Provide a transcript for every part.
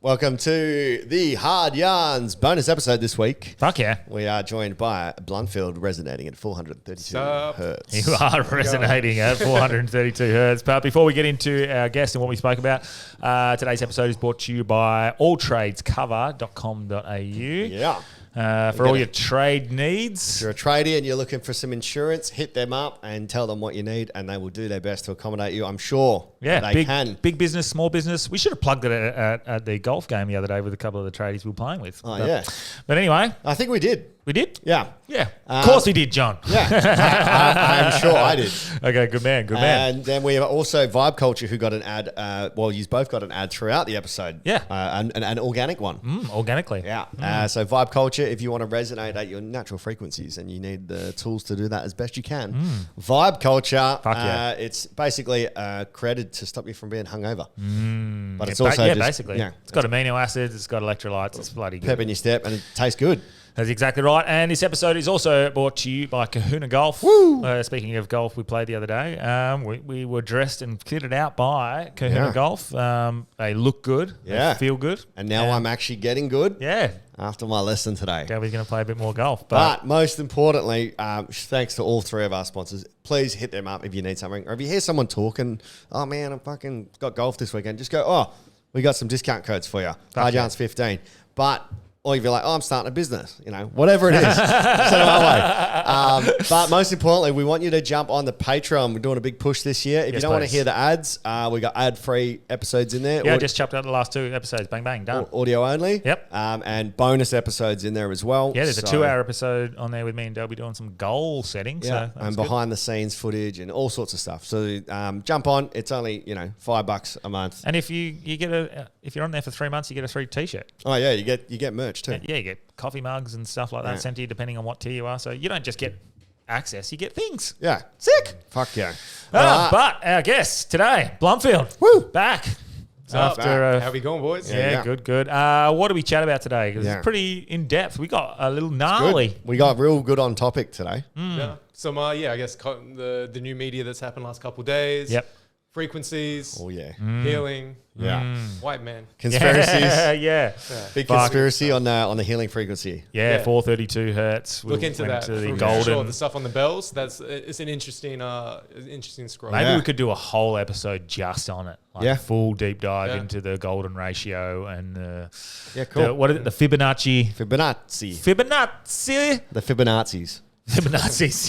Welcome to the Hard Yarns bonus episode this week. Fuck yeah. We are joined by Bluntfield resonating at 432 hertz. You are resonating at 432 hertz. But before we get into our guest and what we spoke about, today's episode is brought to you by alltradescover.com.au. Yeah. For all your trade needs. If you're a tradie and you're looking for some insurance, hit them up and tell them what you need and they will do their best to accommodate you. I'm sure they can. Big business, small business. We should have plugged it at the golf game the other day with a couple of the tradies we were playing with. But anyway. I think we did. We did? Yeah. Yeah. Of course we did, John. Yeah. I'm sure I did. Okay, good man. And then we have also Vibe Culture who got an ad. You both got an ad throughout the episode. Yeah. An organic one. Organically. Yeah. So Vibe Culture, if you want to resonate at your natural frequencies and you need the tools to do that as best you can, Vibe Culture, it's basically created to stop you from being hungover. But it's also basically. Yeah. It's got amino acids, it's got electrolytes, it's bloody good. Pep in your step and it tastes good. That's exactly right. And this episode is also brought to you by Kahuna Golf. Woo! Speaking of golf, we played the other day. We were dressed and kitted out by Kahuna Golf. They look good. They feel good. And now I'm actually getting good. Yeah. After my lesson today. Delby's going to play a bit more golf. But most importantly, thanks to all three of our sponsors, please hit them up if you need something. Or if you hear someone talking, oh man, I fucking got golf this weekend. Just go, oh, we got some discount codes for you. Hard Yarns 15. But... or if you're like, oh, I'm starting a business, whatever it is, send them our way. But most importantly, we want you to jump on the Patreon. We're doing a big push this year. If you don't want to hear the ads, we got ad-free episodes in there. Yeah, I just chopped out the last 2 episodes. Bang, bang, done. Audio only. Yep. And bonus episodes in there as well. Yeah, there's a 2-hour episode on there with me and Delby doing some goal setting. Yeah, so and behind-the-scenes footage and all sorts of stuff. So jump on. It's only, $5 a month. And if you get if you're on there for 3 months, you get a free T-shirt. Oh, yeah, you get merch too. Yeah, you get coffee mugs and stuff like that sent to you depending on what tier you are. So you don't just get access, you get things. Yeah. Sick. Fuck yeah. But our guest today, Bluntfield. Woo. Back. After how we going, boys? Yeah, good. What do we chat about today? Because it's pretty in-depth. We got a little gnarly. We got real good on topic today. Yeah. Some, I guess the new media that's happened last couple of days. Yep. Frequencies. Oh, yeah. Healing. Yeah. White man. Conspiracies. Yeah. Big conspiracy on the healing frequency. Yeah, 432 hertz. Look into that. To the golden. Sure, the stuff on the bells. It's an interesting scroll. Maybe we could do a whole episode just on it. Full deep dive into the golden ratio and cool. What is it? The Fibonacci. The Fibonacci's. Fibonacci's.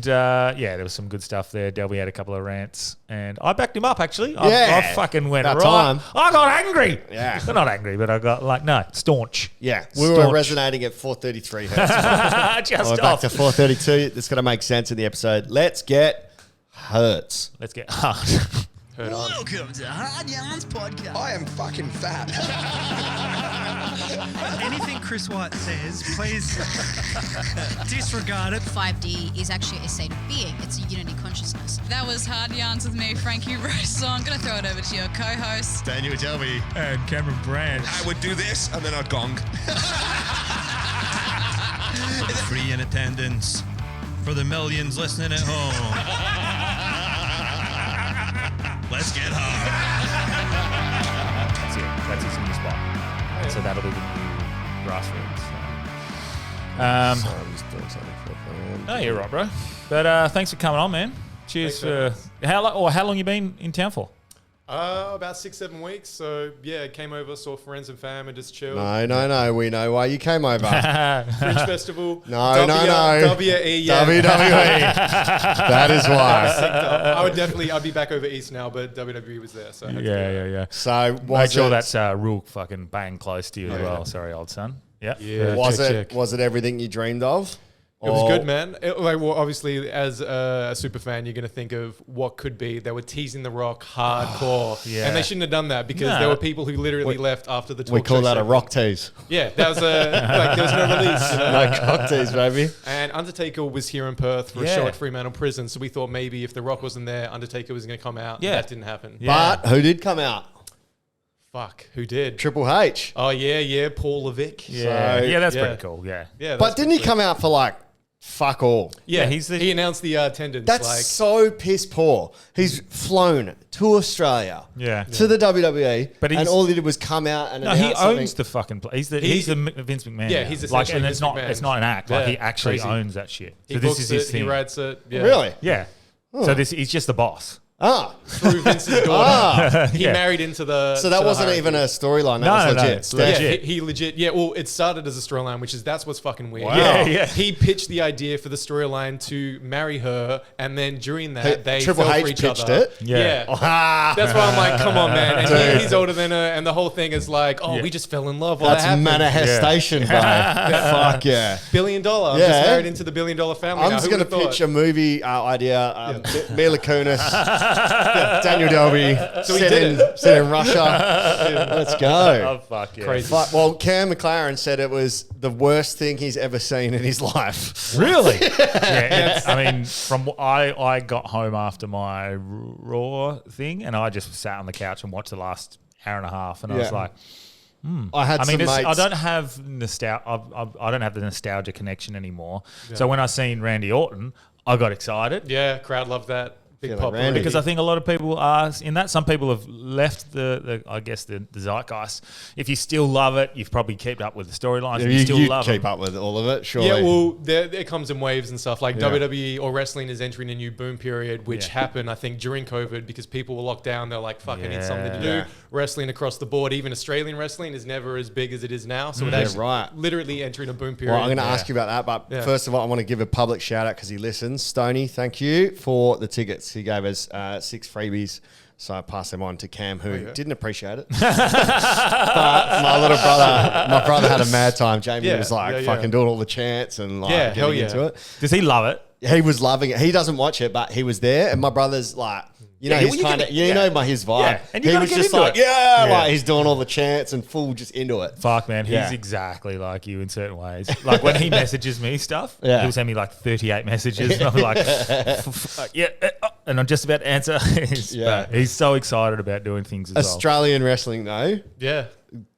There was some good stuff there. Delby had a couple of rants, and I backed him up, actually. I fucking went right. Time. I got angry. Yeah. Well, not angry, but I got, staunch. Yeah. We were resonating at 433 hertz. Just back to 432. It's going to make sense in the episode. Let's get hertz. Let's get hard. Welcome to Hard Yarns Podcast. I am fucking fat. Anything Chris White says, please disregard it. 5D is actually a state of being. It's a unity consciousness. That was Hard Yarns with me, Frankie Rose. So I'm going to throw it over to your co-host, Daniel Delby. And Cameron Brand. I would do this and then I'd gong. Free in attendance for the millions listening at home. Let's get hard. That's it. That's his new spot. So that'll be the new grassroots. Sorry, I'm just doing something for a friend. No, you're right, bro. But thanks for coming on, man. Cheers for how long you been in town for? About 6-7 weeks. So came over, saw friends and fam, and just chilled. No. We know why you came over. Fringe Festival. No. WWE. WWE. That is why. I'd be back over East now, but WWE was there. So Yeah. So make sure that's real fucking bang close to you as well. Sorry, old son. Yeah. Was it everything you dreamed of? It was good, man. Obviously, as a super fan, you're going to think of what could be. They were teasing The Rock hardcore. And they shouldn't have done that because there were people who literally left after the talk show. We call that a rock tease. Yeah, that was there was no release. No cock tease, baby. And Undertaker was here in Perth for a show at Fremantle Prison, so we thought maybe if The Rock wasn't there, Undertaker was going to come out. That didn't happen. But who did come out? Fuck, who did? Triple H. Oh, yeah, Paul Levick. Yeah, that's pretty cool, yeah. But didn't he come out for fuck all. Yeah, Yeah, he announced the attendance. That's so piss poor. He's flown to Australia, to the WWE, But and all he did was come out and announce he something. owns the fucking place. He's the Vince McMahon. Yeah, now. he's like, essentially and Vince McMahon. it's not an act. Like Yeah, he actually crazy. owns that shit. He So this books is his it, thing. he writes it. Yeah. Really? Yeah. So he's just the boss. Through Vince's daughter. He married into the. So that to the wasn't even a storyline. That was legit. It's Yeah, legit. he legit. Yeah, well, it started as a storyline, that's what's fucking weird. Wow. Yeah. He pitched the idea for the storyline to marry her, and then during that, they Triple fell H for each pitched other. it? Yeah. That's why I'm like, come on, man. And Dude. he's older than her, and the whole thing is like, we just fell in love. Well, That's that happened. manifestation, bro. Fuck yeah. $1 billion. I'm Yeah. just married into the $1 billion family. I'm now. just Who going to would've thought? pitch a movie idea. Mila Kunis, Daniel Delby, So he did sit in Russia. Let's go. Oh, fuck yeah. Crazy. Well, Cam McLaren said it was the worst thing he's ever seen in his life. Really? Yeah. I mean, I got home after my Raw thing, and I just sat on the couch and watched the last hour and a half, and I was like, I had some mates. I don't have I don't have the nostalgia connection anymore. So when I seen Randy Orton, I got excited. Yeah, crowd loved that. Big Feel like pop. Randy. Because I think a lot of people are in that. Some people have left the zeitgeist. If you still love it, you've probably kept up with the storylines. Yeah, You still you love keep them. up with all of it, surely. Yeah, well, it comes in waves and stuff. Like WWE or wrestling is entering a new boom period, which happened, I think, during COVID because people were locked down. They're like, fuck, I need something to do. Yeah. Wrestling across the board, even Australian wrestling is never as big as it is now. So it actually literally entering a boom period. Well, I'm going to ask you about that, but first of all, I want to give a public shout out because he listens. Stoney, thank you for the tickets. He gave us 6 freebies, so I passed them on to Cam, who didn't appreciate it. But my brother had a mad time. Jamie was like fucking doing all the chants and like getting into it. Does he love it? He was loving it. He doesn't watch it, but he was there, and my brother's like, you know, he's kind of, his vibe. Yeah, and you he gotta was get just into like, it. like he's doing all the chants and full just into it. Fuck, man, he's exactly like you in certain ways. Like when he messages me stuff, he'll send me like 38 messages, and I'm like, and I'm just about to answer. But he's so excited about doing things as Australian wrestling, though. Yeah.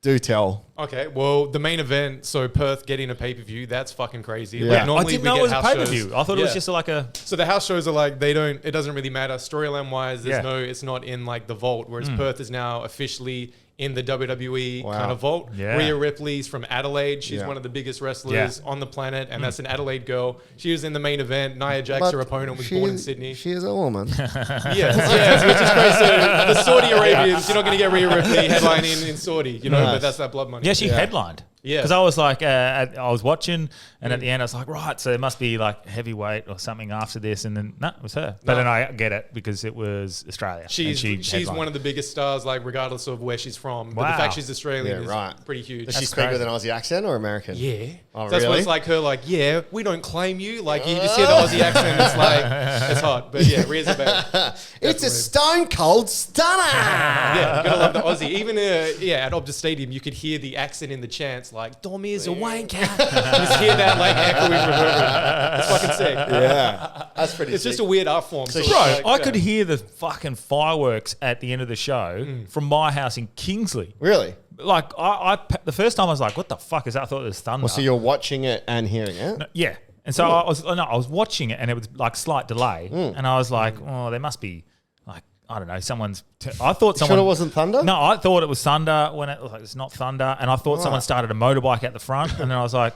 Do tell. Okay, well, the main event, so Perth getting a pay-per-view, that's fucking crazy. Yeah. Like, I normally didn't we know get it was a house pay-per-view. shows. I thought it was just like a... So the house shows are like, it doesn't really matter. Storyline-wise, it's not in like the vault, whereas Perth is now officially in the WWE kind of vault. Yeah. Rhea Ripley's from Adelaide. She's one of the biggest wrestlers on the planet, and that's an Adelaide girl. She was in the main event. Nia Jax, her opponent, was born in Sydney. She is a woman. Yes, which is crazy. So the Saudi Arabians, you're not going to get Rhea Ripley headlining in Saudi, but that's that blood money. Yeah, she headlined. Yeah. Because I was like, I was watching, and at the end I was like, right, so it must be like heavyweight or something after this, and then it was her. But then I get it because it was Australia. She's headlined. one of the biggest stars, like regardless of where she's from. But the fact she's Australian is pretty huge. Does she speak with an Aussie accent or American? Yeah. Oh, That's really? what's like her, like, we don't claim you. Like, you just hear the Aussie accent, it's like, it's hot. But yeah, Rhea's a bad. It's a stone cold stunner. Yeah, you gotta love the Aussie. Even at Optus Stadium, you could hear the accent in the chants, like "Domi is a wanker." You just hear that like echoing reverberant. It's fucking sick. Yeah, that's pretty. It's just a weird art form. So Bro, like, I could hear the fucking fireworks at the end of the show from my house in Kingsley. Really? Like, the first time I was like, what the fuck is that? I thought it was thunder. Well, so you're watching it and hearing it? No, yeah. And so I was watching it, and it was like slight delay. And I was like, oh, there must be like, I don't know, someone's... I thought someone... Sure it wasn't thunder? No, I thought it was thunder when it's not thunder. And I thought someone started a motorbike at the front. And then I was like...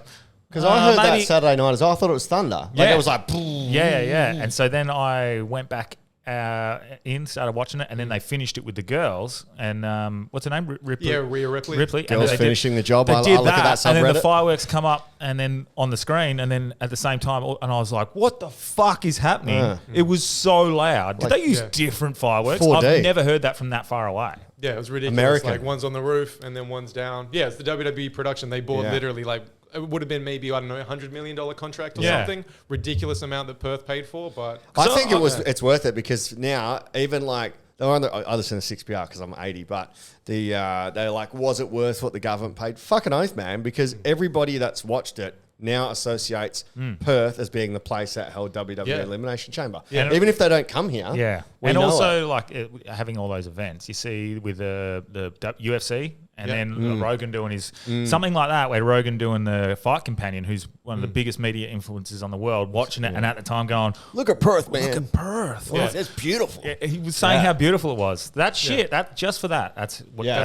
Because I heard that Saturday night as well. I thought it was thunder. Like it was like... Yeah. And so then I went back started watching it, and then they finished it with the girls. And what's her name? Ripley. Yeah, Rhea Ripley. Ripley. Girls and finishing the job. They I did look at that subreddit. and then the fireworks come up, and then on the screen, and then at the same time, and I was like, "What the fuck is happening?" It was so loud. Did they use different fireworks? 4D. I've never heard that from that far away. Yeah, it was ridiculous. American. Like one's on the roof and then one's down. Yeah, it's the WWE production. They bought literally like it would have been maybe, I don't know, $100 million contract or something. Ridiculous amount that Perth paid for, but I think it's worth it because now even like they were on the, I listen to 6PR because I'm 80, but they're like, was it worth what the government paid? Fucking oath, man, because everybody that's watched it now associates Perth as being the place that held WWE Elimination Chamber. Yeah. Even if they don't come here. Yeah. And also like having all those events, you see with the UFC and then Rogan doing his something like that, where Rogan doing the Fight Companion, who's one of the biggest media influencers on the world, watching it, and at the time going, look at Perth, man. look at Perth. Yeah. It's beautiful. Yeah, he was saying how beautiful it was. That shit, that just for that, that's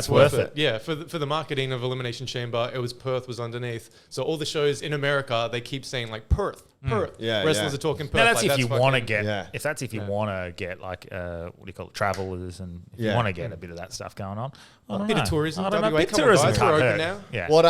worth it. Yeah, for the marketing of Elimination Chamber, it was Perth was underneath. So all the shows in America, they keep saying like Perth. Yeah, wrestlers are talking Perth. Now that's like, if you want to get, if that's if you want to get like what do you call it, travelers, and if you want to get a bit of that stuff going on. A bit of tourism. I don't know. WA, Bit come on, tourism guys, can't we're open hurt. now. Yeah. What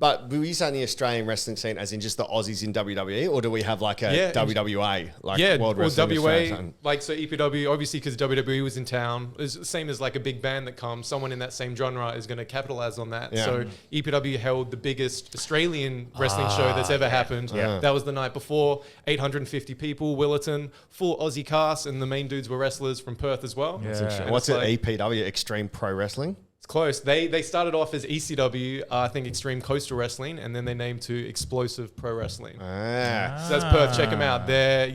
but were you saying the Australian wrestling scene as in just the Aussies in WWE, or do we have like a WWA, like World Wrestling WA, Australia? like so EPW, obviously because WWE was in town, it's the same as like a big band that comes, someone in that same genre is going to capitalize on that. Yeah. So EPW held the biggest Australian wrestling show that's ever happened. That was the night before, 850 people, Willerton, full Aussie cast, and the main dudes were wrestlers from Perth as well. Yeah. What's it, EPW, Extreme Pro Wrestling? It's close. They started off as ECW, I think Extreme Coastal Wrestling, and then they named to Explosive Pro Wrestling. So that's Perth. Check them out. They're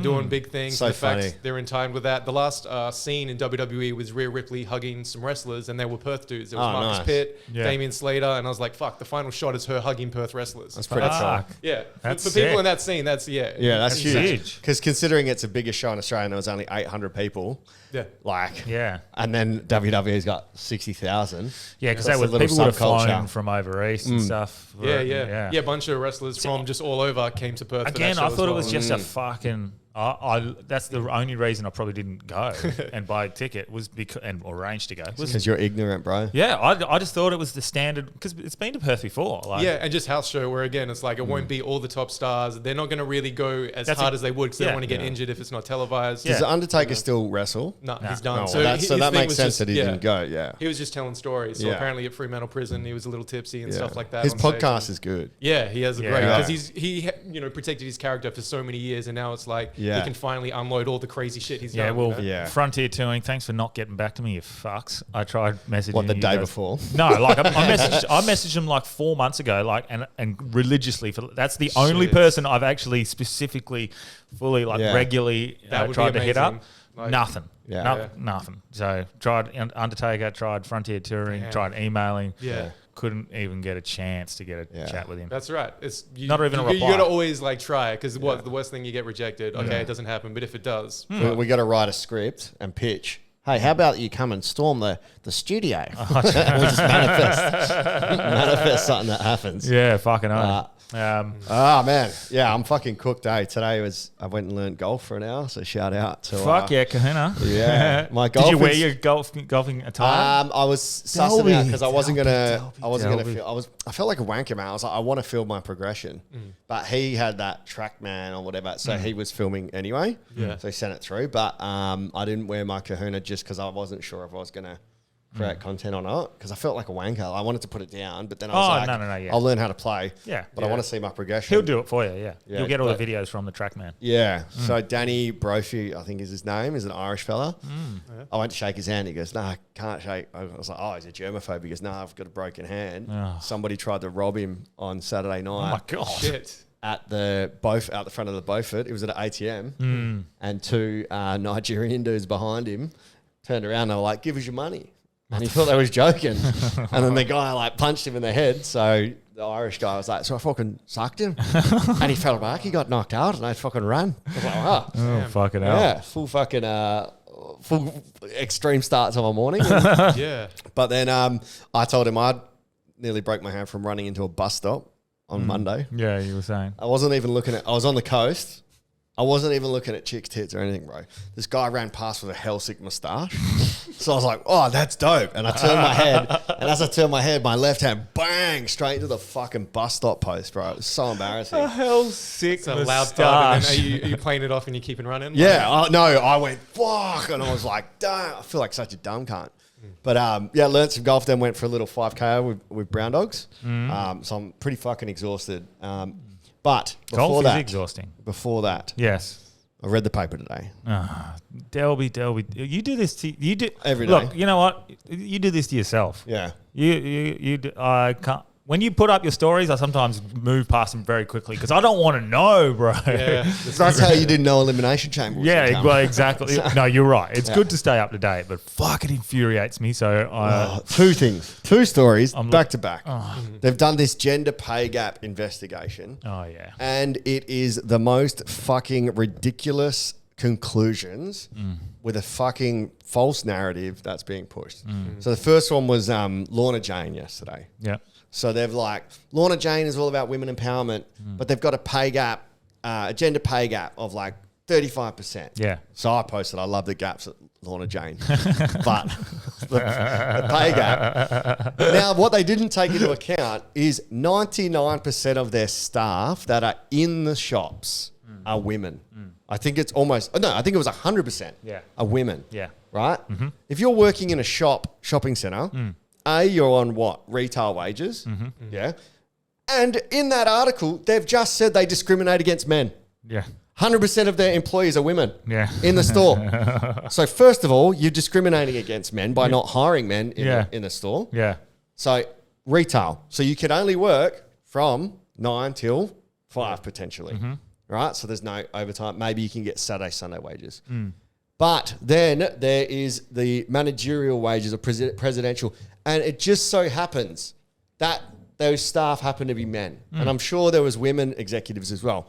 doing big things. So the funny. fact they're in time with that. The last scene in WWE was Rhea Ripley hugging some wrestlers, and they were Perth dudes. It was Marcus nice. Pitt, Damian Slater, and I was like, "Fuck!" The final shot is her hugging Perth wrestlers. That's pretty cool. Yeah, That's for people sick. in that scene, that's That's huge. huge. Because considering it's a bigger show in Australia, and there was only 800 people. Yeah. And then WWE's got 60,000. Yeah, because That's a little people would have subculture. flown from over east and stuff. Yeah. A bunch of wrestlers from just all over came to Perth. Again, for that I show thought as it was well. just a fucking. That's the only reason I probably didn't go and buy a ticket was because or arrange to go. Because you're ignorant, bro. Yeah, I just thought it was the standard because it's been to Perth before. Like, and just house show where again it's like it won't be all the top stars. They're not going to really go as hard as they would because they don't want to get injured if it's not televised. Does the Undertaker still wrestle? No, he's done. No, so that his makes thing was sense just- that he didn't go. Yeah. He was just telling stories. So apparently at Fremantle Prison, he was a little tipsy and stuff like that. His on stage. podcast is good. Yeah, he has a great Yeah. because he protected his character for so many years, and now it's like he can finally unload all the crazy shit he's done. Frontier Touring, thanks for not getting back to me, you fucks. I tried messaging What, the you day guys. before? No, like I messaged him like 4 months ago, like and religiously that's the only person I've actually specifically fully regularly That would tried be to hit up. amazing. Like- Nothing. Yeah. Nothing. So tried Undertaker, tried Frontier Touring, tried emailing. Yeah. Couldn't even get a chance to get a chat with him. That's right. It's Not even a You reply. got to always like try because the worst thing you get rejected. Okay, it doesn't happen, but if it does, We got to write a script and pitch. Hey, how about you come and storm the studio? We'll just manifest something that happens. Yeah, fucking hell. Man, yeah, I'm fucking cooked. Today I went and learned golf for an hour, so shout out to Fuck yeah, Kahuna. Yeah, my Did you wear golfing's- your golfing attire? I was sussing out because I wasn't gonna Delby. feel. I felt like a wanker, man. I was like, I want to film my progression, but he had that track man or whatever, so he was filming anyway. Yeah. So he sent it through, but I didn't wear my Kahuna just because I wasn't sure if I was gonna create content or not because I felt like a wanker. I wanted to put it down, but then I was like, no, yeah. I'll learn how to play. Yeah. but I want to see my progression. He'll do it for you, yeah. Yeah, You'll get all but- the videos from the trackman. Yeah. So Danny Brophy, I think is his name, is an Irish fella. I went to shake his hand. He goes, "No, I can't shake." I was like, "Oh, he's a germaphobe." He goes, "No, I've got a broken hand." Somebody tried to rob him on Saturday night. Oh my God. shit. At the front of the Beaufort. It was at an ATM, and two Nigerian dudes behind him turned around and they were like, "Give us your money." And he thought they was joking. And then the guy like punched him in the head. So the Irish guy was like, "So I fucking sucked him." And he fell back. He got knocked out and I fucking ran. I was like, "Wow." Oh, fucking hell. Yeah, full extreme start to my morning. Yeah. But then I told him I'd nearly broke my hand from running into a bus stop on Monday. Yeah, you were saying. I wasn't even looking at, I was on the coast. I wasn't even looking at chicks' tits or anything, bro. This guy ran past with a Hellsick moustache. So I was like, "Oh, that's dope." And I turned my head, and as I turned my head, my left hand, bang, straight into the fucking bus stop post, bro. It was so embarrassing. Hell sick It's a loud thud. And then are you playing it off and you keeping running? Yeah, I went, fuck. And I was like, damn, I feel like such a dumb cunt. But learned some golf, then went for a little 5K with Brown Dogs. So I'm pretty fucking exhausted. But Golf is exhausting. Before that, Yes. I read the paper today. Delby, you do this to you do Every Look, day. you know what? You do this to yourself. Yeah. You do, I can't. when you put up your stories, I sometimes move past them very quickly because I don't want to know, bro. Yeah. That's how you didn't know Elimination Chamber was Yeah, coming. well, exactly. No, you're right. It's good to stay up to date, but fuck, it infuriates me. So Two stories back to back. Oh. They've done this gender pay gap investigation. Oh, yeah. And it is the most fucking ridiculous conclusions with a fucking false narrative that's being pushed. So the first one was Lorna Jane yesterday. Yeah. So they've Lorna Jane is all about women empowerment, but they've got a pay gap, a gender pay gap of 35%. Yeah. So I posted, I love the gaps at Lorna Jane, but the pay gap. Now, what they didn't take into account is 99% of their staff that are in the shops are women. I think it's I think it was 100% are women. Yeah. Right? If you're working in a shopping centre, you're on what? Retail wages. Yeah. And in that article, they've just said they discriminate against men. Yeah. 100% of their employees are women in the store. So first of all, you're discriminating against men by not hiring men in the store. Yeah. So retail. So you can only work from 9 till 5 potentially. Right? So there's no overtime. Maybe you can get Saturday, Sunday wages. But then there is the managerial wages or presidential. And it just so happens that those staff happen to be men. And I'm sure there was women executives as well.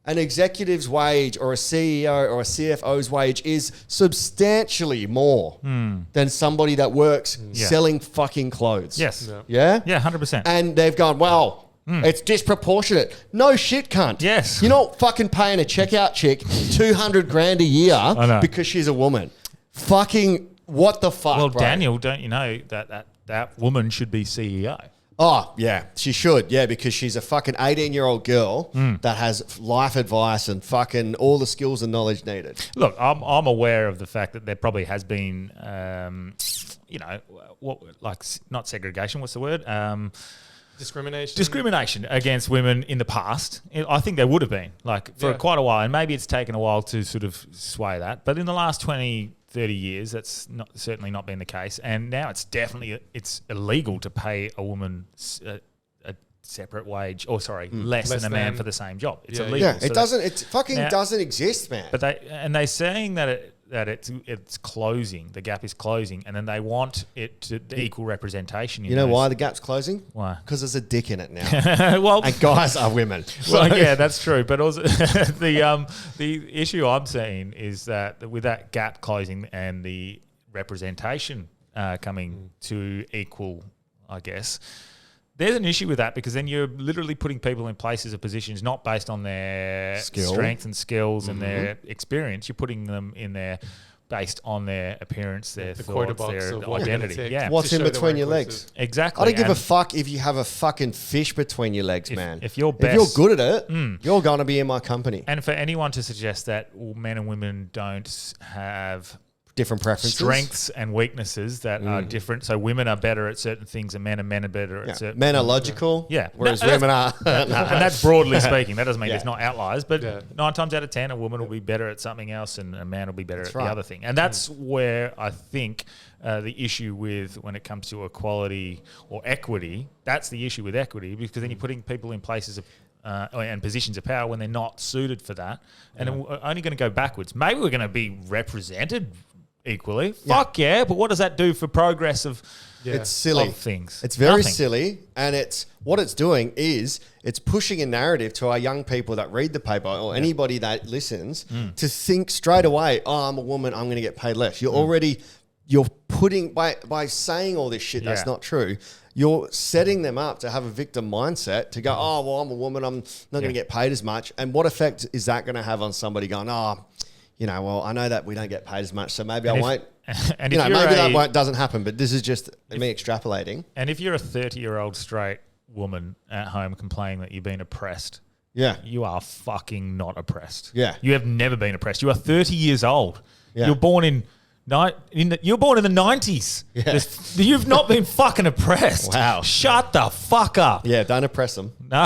An executive's wage or a CEO or a CFO's wage is substantially more than somebody that works selling fucking clothes. Yes. Yeah? Yeah, 100%. And they've gone, well, it's disproportionate. No shit, cunt. Yes. You're not fucking paying a checkout chick $200,000 a year because she's a woman. Fucking what the fuck, Well, bro? Daniel, don't you know that woman should be CEO? Oh, yeah, she should. Yeah, because she's a fucking 18-year-old girl that has life advice and fucking all the skills and knowledge needed. Look, I'm aware of the fact that there probably has been, not segregation. What's the word? Discrimination against women in the past. I think there would have been, for quite a while, and maybe it's taken a while to sort of sway that. But in the last 20, 30 years, that's certainly not been the case. And now it's illegal to pay a woman a separate wage, less than a man for the same job. It's illegal. Yeah, it doesn't exist, man. But they're saying that it's closing. The gap is closing, and then they want it to equal representation. You know why the gap's closing? Why? Because there's a dick in it now. Well, and guys are women. Well, yeah, that's true. But also the issue I'm seeing is that with that gap closing and the representation coming to equal, I guess, there's an issue with that because then you're literally putting people in places of positions not based on their strength and skills and their experience. You're putting them in there based on their appearance, their thoughts, their identity. Yeah. What's in between your legs? Exactly. I don't give a fuck if you have a fucking fish between your legs, man. If you're good at it, you're going to be in my company. And for anyone to suggest that men and women don't have different preferences, strengths and weaknesses that are different. So women are better at certain things, and men are better at certain. Men are logical, whereas women are. And that's broadly speaking. That doesn't mean there's not outliers, but 9 times out of 10, a woman will be better at something else, and a man will be better at the other thing. And that's where I think the issue with when it comes to equality or equity. That's the issue with equity, because then you're putting people in places of and positions of power when they're not suited for that, and we're only going to go backwards. Maybe we're going to be represented equally. Fuck yeah, but what does that do for progress of it's silly of things? It's very silly, and what it's doing is it's pushing a narrative to our young people that read the paper or anybody that listens to think straight away, oh, I'm a woman, I'm going to get paid less. You're putting by saying all this shit that's not true, you're setting them up to have a victim mindset to go, oh, well, I'm a woman, I'm not going to get paid as much. And what effect is that going to have on somebody going, oh, well, I know that we don't get paid as much, so maybe I won't. And maybe that doesn't happen, but this is just me extrapolating. And if you're a 30-year-old straight woman at home complaining that you've been oppressed, you are fucking not oppressed. Yeah. You have never been oppressed. You are 30 years old. Yeah. You're born in the 90s. Yeah. You've not been fucking oppressed. Wow. Shut the fuck up. Yeah, don't oppress them. No.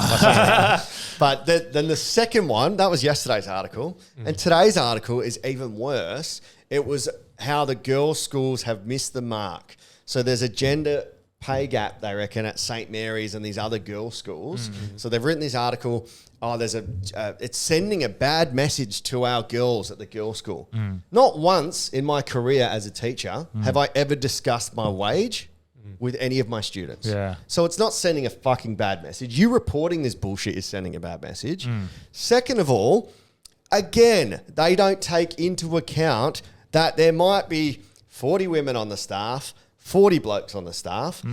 But then the second one, that was yesterday's article. And today's article is even worse. It was how the girls' schools have missed the mark. So there's a gender pay gap, they reckon, at St. Mary's and these other girls' schools. So they've written this article, it's sending a bad message to our girls at the girls' school. Not once in my career as a teacher have I ever discussed my wage with any of my students. Yeah. So it's not sending a fucking bad message. You reporting this bullshit is sending a bad message. Second of all, again, they don't take into account that there might be 40 women on the staff, 40 blokes on the staff.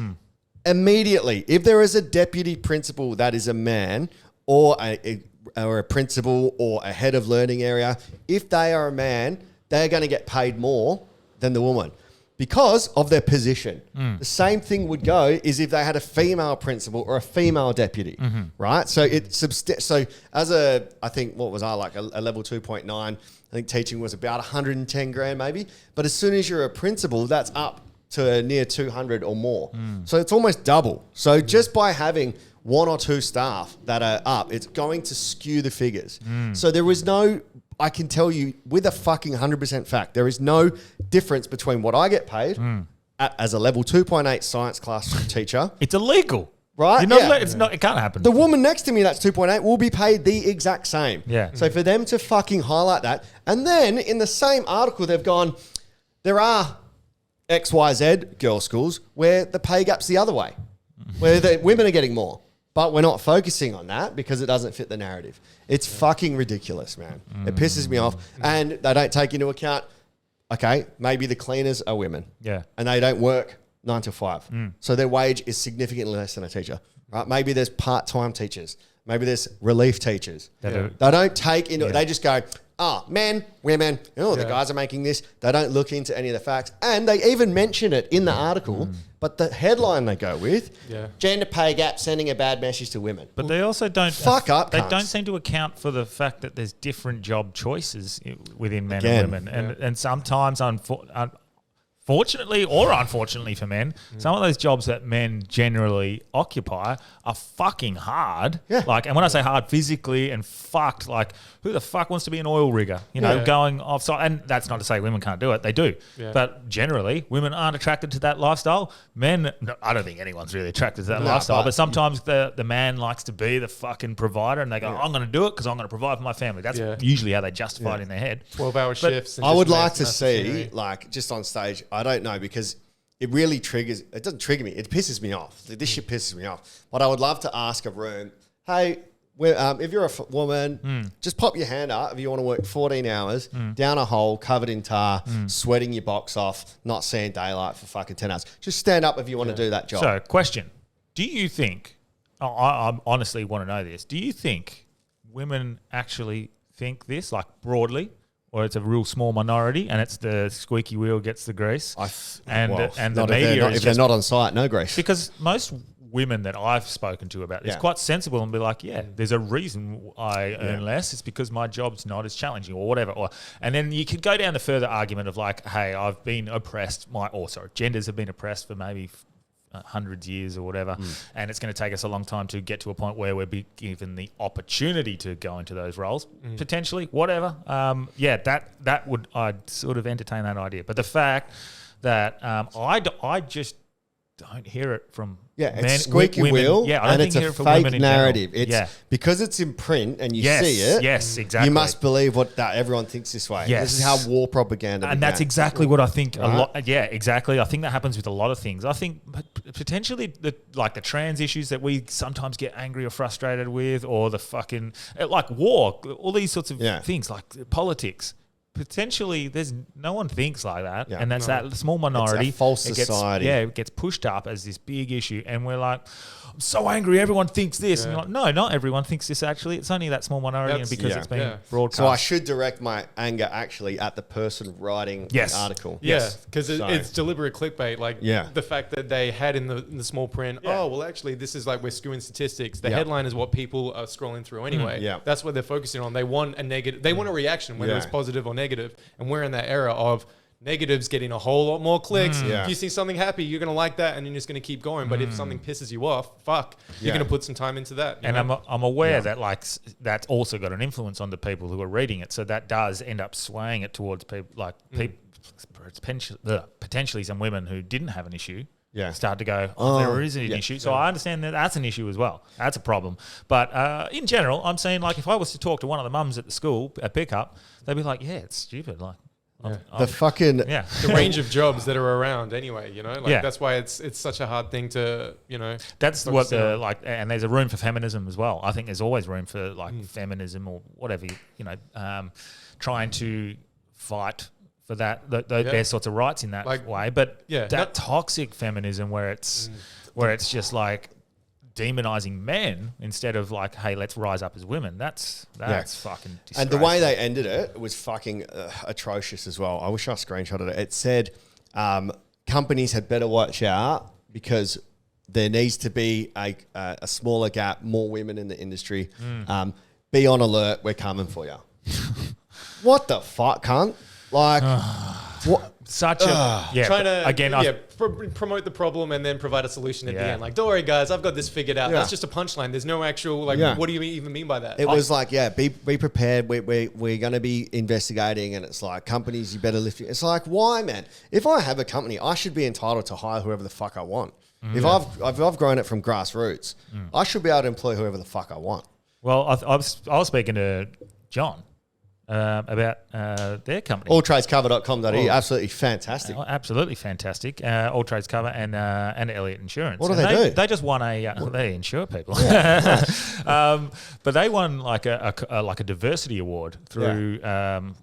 Immediately, if there is a deputy principal that is a man or a principal or a head of learning area, if they are a man, they're going to get paid more than the woman because of their position. The same thing would go is if they had a female principal or a female deputy, right? So I think, what was I like, a level 2.9, I think teaching was about 110 grand maybe. But as soon as you're a principal, that's up to near 200 or more. So it's almost double. So just by having one or two staff that are up, it's going to skew the figures. So there was no, I can tell you with a fucking 100% fact, there is no difference between what I get paid as a level 2.8 science class teacher. It's illegal. Right? It's not. It can't happen. The woman next to me that's 2.8 will be paid the exact same. Yeah. So for them to fucking highlight that, and then in the same article they've gone, there are XYZ girls' schools where the pay gap's the other way, where the women are getting more. But we're not focusing on that because it doesn't fit the narrative. It's fucking ridiculous, man. It pisses me off. And they don't take into account, okay, maybe the cleaners are women. Yeah. And they don't work 9 to 5. So their wage is significantly less than a teacher. Right? Maybe there's part-time teachers. Maybe there's relief teachers. They don't take into they just go, men, women, the guys are making this. They don't look into any of the facts. And they even mention it in the article, but the headline they go with, gender pay gap sending a bad message to women. But they also don't... They don't seem to account for the fact that there's different job choices within men and women. And sometimes, fortunately or unfortunately for men, some of those jobs that men generally occupy are fucking hard. Yeah. And when I say hard, physically and fucked, who the fuck wants to be an oil rigger? Going offside. And that's not to say women can't do it. They do. Yeah. But generally, women aren't attracted to that lifestyle. Men, I don't think anyone's really attracted to that lifestyle. But sometimes the man likes to be the fucking provider and they go, I'm going to do it because I'm going to provide for my family. That's usually how they justify it in their head. 12-hour shifts. And I would like to see, just on stage, I don't know, because it really triggers, it doesn't trigger me, it pisses me off. This shit pisses me off. But I would love to ask a room, hey, if you're a woman, just pop your hand up if you want to work 14 hours, down a hole, covered in tar, sweating your box off, not seeing daylight for fucking 10 hours. Just stand up if you want to do that job. So, question. Do you think, I honestly want to know this, do you think women actually think this, broadly? Or it's a real small minority, and it's the squeaky wheel gets the grease, and the media if they're not on site, no grease. Because most women that I've spoken to about this quite sensible and be like, there's a reason I earn less. It's because my job's not as challenging or whatever. And then you could go down the further argument of hey, I've been oppressed. Genders have been oppressed for maybe hundreds of years or whatever, and it's going to take us a long time to get to a point where we're given the opportunity to go into those roles, potentially, whatever. That would, I'd sort of entertain that idea. But the fact that I just don't hear it from it's squeaky wheel, and it's a fake narrative. It's because it's in print and you see it. Yes, exactly. You must believe that everyone thinks this way. Yes. This is how war propaganda and that's exactly what I think. Right? A lot. Yeah, exactly. I think that happens with a lot of things. I think potentially the trans issues that we sometimes get angry or frustrated with, or the fucking war, all these sorts of things, politics. Potentially, there's no one thinks like that, and that's that small minority. It's a false society. It gets pushed up as this big issue, and we're like, I'm so angry. Everyone thinks this, and you're like, no, not everyone thinks this. Actually, it's only that small minority, and because it's been broadcast. So I should direct my anger actually at the person writing the article. Yes, because it's deliberate clickbait. The fact that they had in the small print. Oh, well, actually, this is we're skewing statistics. The headline is what people are scrolling through anyway. That's what they're focusing on. They want a negative. They want a reaction, whether it's positive or negative. And we're in that era of negatives getting a whole lot more clicks. If you see something happy, you're going to like that and you're just going to keep going. But if something pisses you off, you're going to put some time into that. And I'm aware that that's also got an influence on the people who are reading it. So that does end up swaying it towards people potentially some women who didn't have an issue start to go, there is an issue. So I understand that that's an issue as well. That's a problem. But in general, I'm saying, like, if I was to talk to one of the mums at the school at pickup, they'd be like, it's stupid. Like, the range of jobs that are around anyway, that's why it's such a hard thing to, that's what and there's a room for feminism as well. I think there's always room for feminism or whatever, trying to fight for their sorts of rights in that way. But that toxic feminism where it's just like demonizing men instead of like, hey, let's rise up as women. That's fucking disgraceful. And the way they ended it was fucking atrocious as well. I wish I screenshotted it. It said companies had better watch out because there needs to be a smaller gap, more women in the industry. Be on alert. We're coming for you. What the fuck, cunt? Like, what? Such a trying to promote the problem and then provide a solution at the end. Like, don't worry, guys, I've got this figured out. That's just a punchline. There's no actual what do you even mean by that? It was like, be prepared. We're going to be investigating, and it's like companies, you better lift. It's like, why, man? If I have a company, I should be entitled to hire whoever the fuck I want. If I've grown it from grassroots, I should be able to employ whoever the fuck I want. Well, I was speaking to John about their company. Alltradescover.com.au. Absolutely fantastic. Absolutely fantastic. All Trades Cover and Elliott Insurance. What do they do? They just won they insure people. But they won like a diversity award through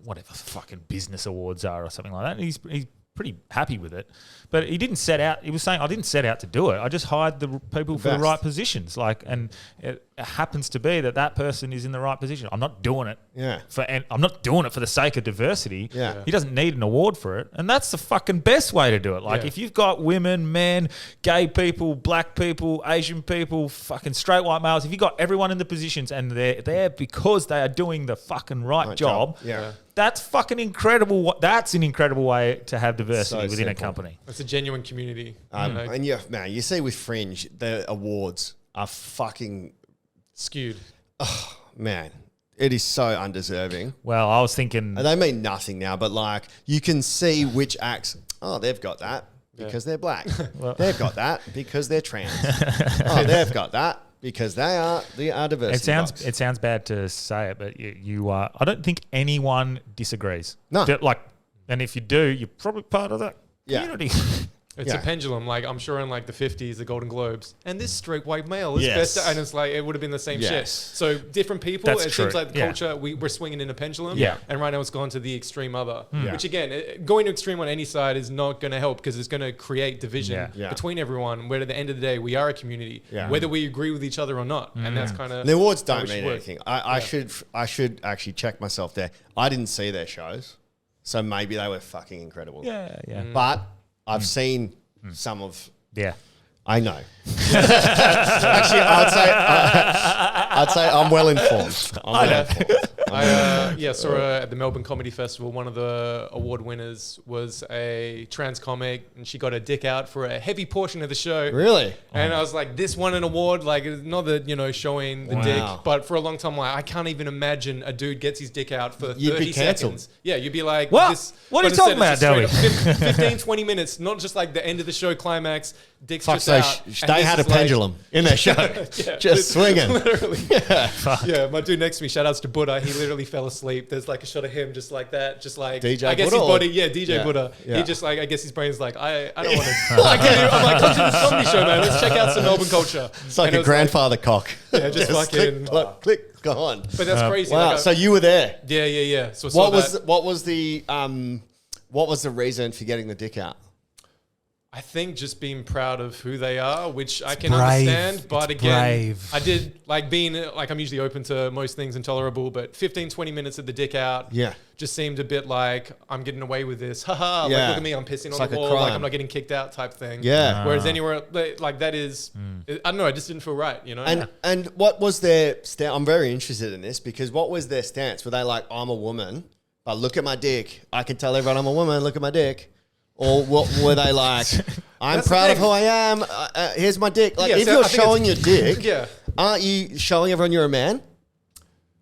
whatever the fucking business awards are or something like that. And he's pretty happy with it. But he didn't set out. He was saying, I didn't set out to do it. I just hired the people for the right positions. And it happens to be that person is in the right position. I'm not doing it. I'm not doing it for the sake of diversity. He doesn't need an award for it, and that's the fucking best way to do it. Like if you've got women, men, gay people, black people, Asian people, fucking straight white males. If you've got everyone in the positions and they're there because they are doing the fucking right job. That's fucking incredible. That's an incredible way to have diversity within a company. It's a genuine community. And you see with Fringe, the awards are fucking skewed. Oh, man. It is so undeserving. Well, I was thinking... And they mean nothing now, but like you can see which acts, they've got that because they're black. They've got that because they're trans. They've got that because they are diversity. It sounds bad to say it, but you are... I don't think anyone disagrees. No. And if you do, you're probably part of that community. It's a pendulum. Like I'm sure in like the 50s, the Golden Globes, and this straight white male is best, and it's like it would have been the same shit. So different people. It seems like the culture we're swinging in a pendulum. And right now it's gone to the extreme other, which again, going to extreme on any side is not going to help because it's going to create division between everyone. Where at the end of the day, we are a community, whether we agree with each other or not, and that's kind of the awards don't mean anything. I should actually check myself there. I didn't see their shows, so maybe they were fucking incredible. But I've seen some of... I know. Actually, I'd say I'm well informed. I saw at the Melbourne Comedy Festival, one of the award winners was a trans comic, and she got her dick out for a heavy portion of the show. Really? And I was like, this won an award, like not the showing the dick, but for a long time, like I can't even imagine a dude gets his dick out for 30 seconds. Yeah, you'd be like, what? What are you talking about, Delby? 15, 20 minutes, not just like the end of the show climax. Dick's just out. They had a pendulum in their show, just swinging. Literally. My dude next to me, shout outs to Buddha. He literally fell asleep. There's like a shot of him just like that, just like DJ I guess Buddha, his body, DJ Buddha. He just like I guess his brain's like I don't want to. I can't. I'm like, come to this comedy show, man. Let's check out some Melbourne culture. It's like a grandfather cock. Yeah, just fucking click, gone. But that's crazy. Wow. Like, so you were there? Yeah. So what was the reason for getting the dick out? I think just being proud of who they are, which I can understand. But again, I did like being like I'm usually open to most things intolerable, but 15, 20 minutes of the dick out just seemed a bit like I'm getting away with this. Haha, like look at me, I'm pissing on the wall, like I'm not getting kicked out type thing. Yeah. Whereas anywhere like that is, I don't know, it just didn't feel right, you know? And what was their stance? I'm very interested in this because what was their stance? Were they like, I'm a woman, but look at my dick. I can tell everyone I'm a woman, look at my dick. Or what were they like? I'm proud of who I am. Here's my dick. Like if you're showing your dick, aren't you showing everyone you're a man?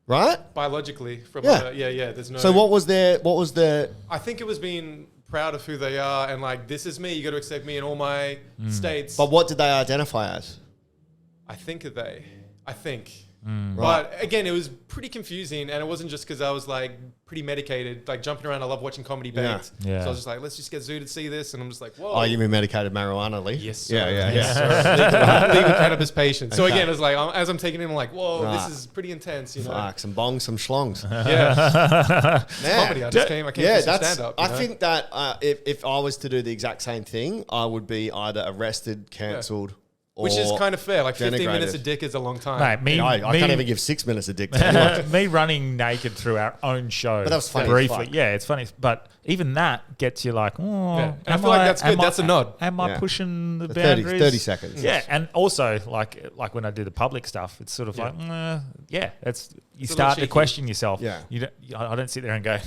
Right? Biologically, from there's no. So what was their? I think it was being proud of who they are, and like, this is me. You got to accept me in all my states. But what did they identify as? I think. But again, it was pretty confusing, and it wasn't just because I was like pretty medicated, like jumping around. I love watching comedy baits. Yeah. So I was just like, let's just get Zoo to see this, and I'm just like, whoa. Oh, you mean medicated marijuana, Lee? Yes, sir. Yeah. Yes, sir. Legal cannabis patient. So again, it's like, as I'm taking it in, I'm like, whoa, Right. this is pretty intense. You know? Fuck, some bongs, some schlongs. Yeah. Man. Comedy. I came for some that's. stand-up. I think that if I was to do the exact same thing, I would be either arrested, cancelled, or which is kind of fair. Like 15 denigrated. minutes a dick is a long time. Mate, I can't even give 6 minutes a dick to anyone. me running naked through our own show. But that was funny as briefly. fuck. Yeah, it's funny. But even that gets you like, oh, Yeah. And I feel like that's good. That's a nod. Am I Yeah. pushing the 30 boundaries? seconds. Yeah, and also like when I do the public stuff, it's sort of like, it's you a start little to cheeky. question yourself. Yeah. I don't sit there and go,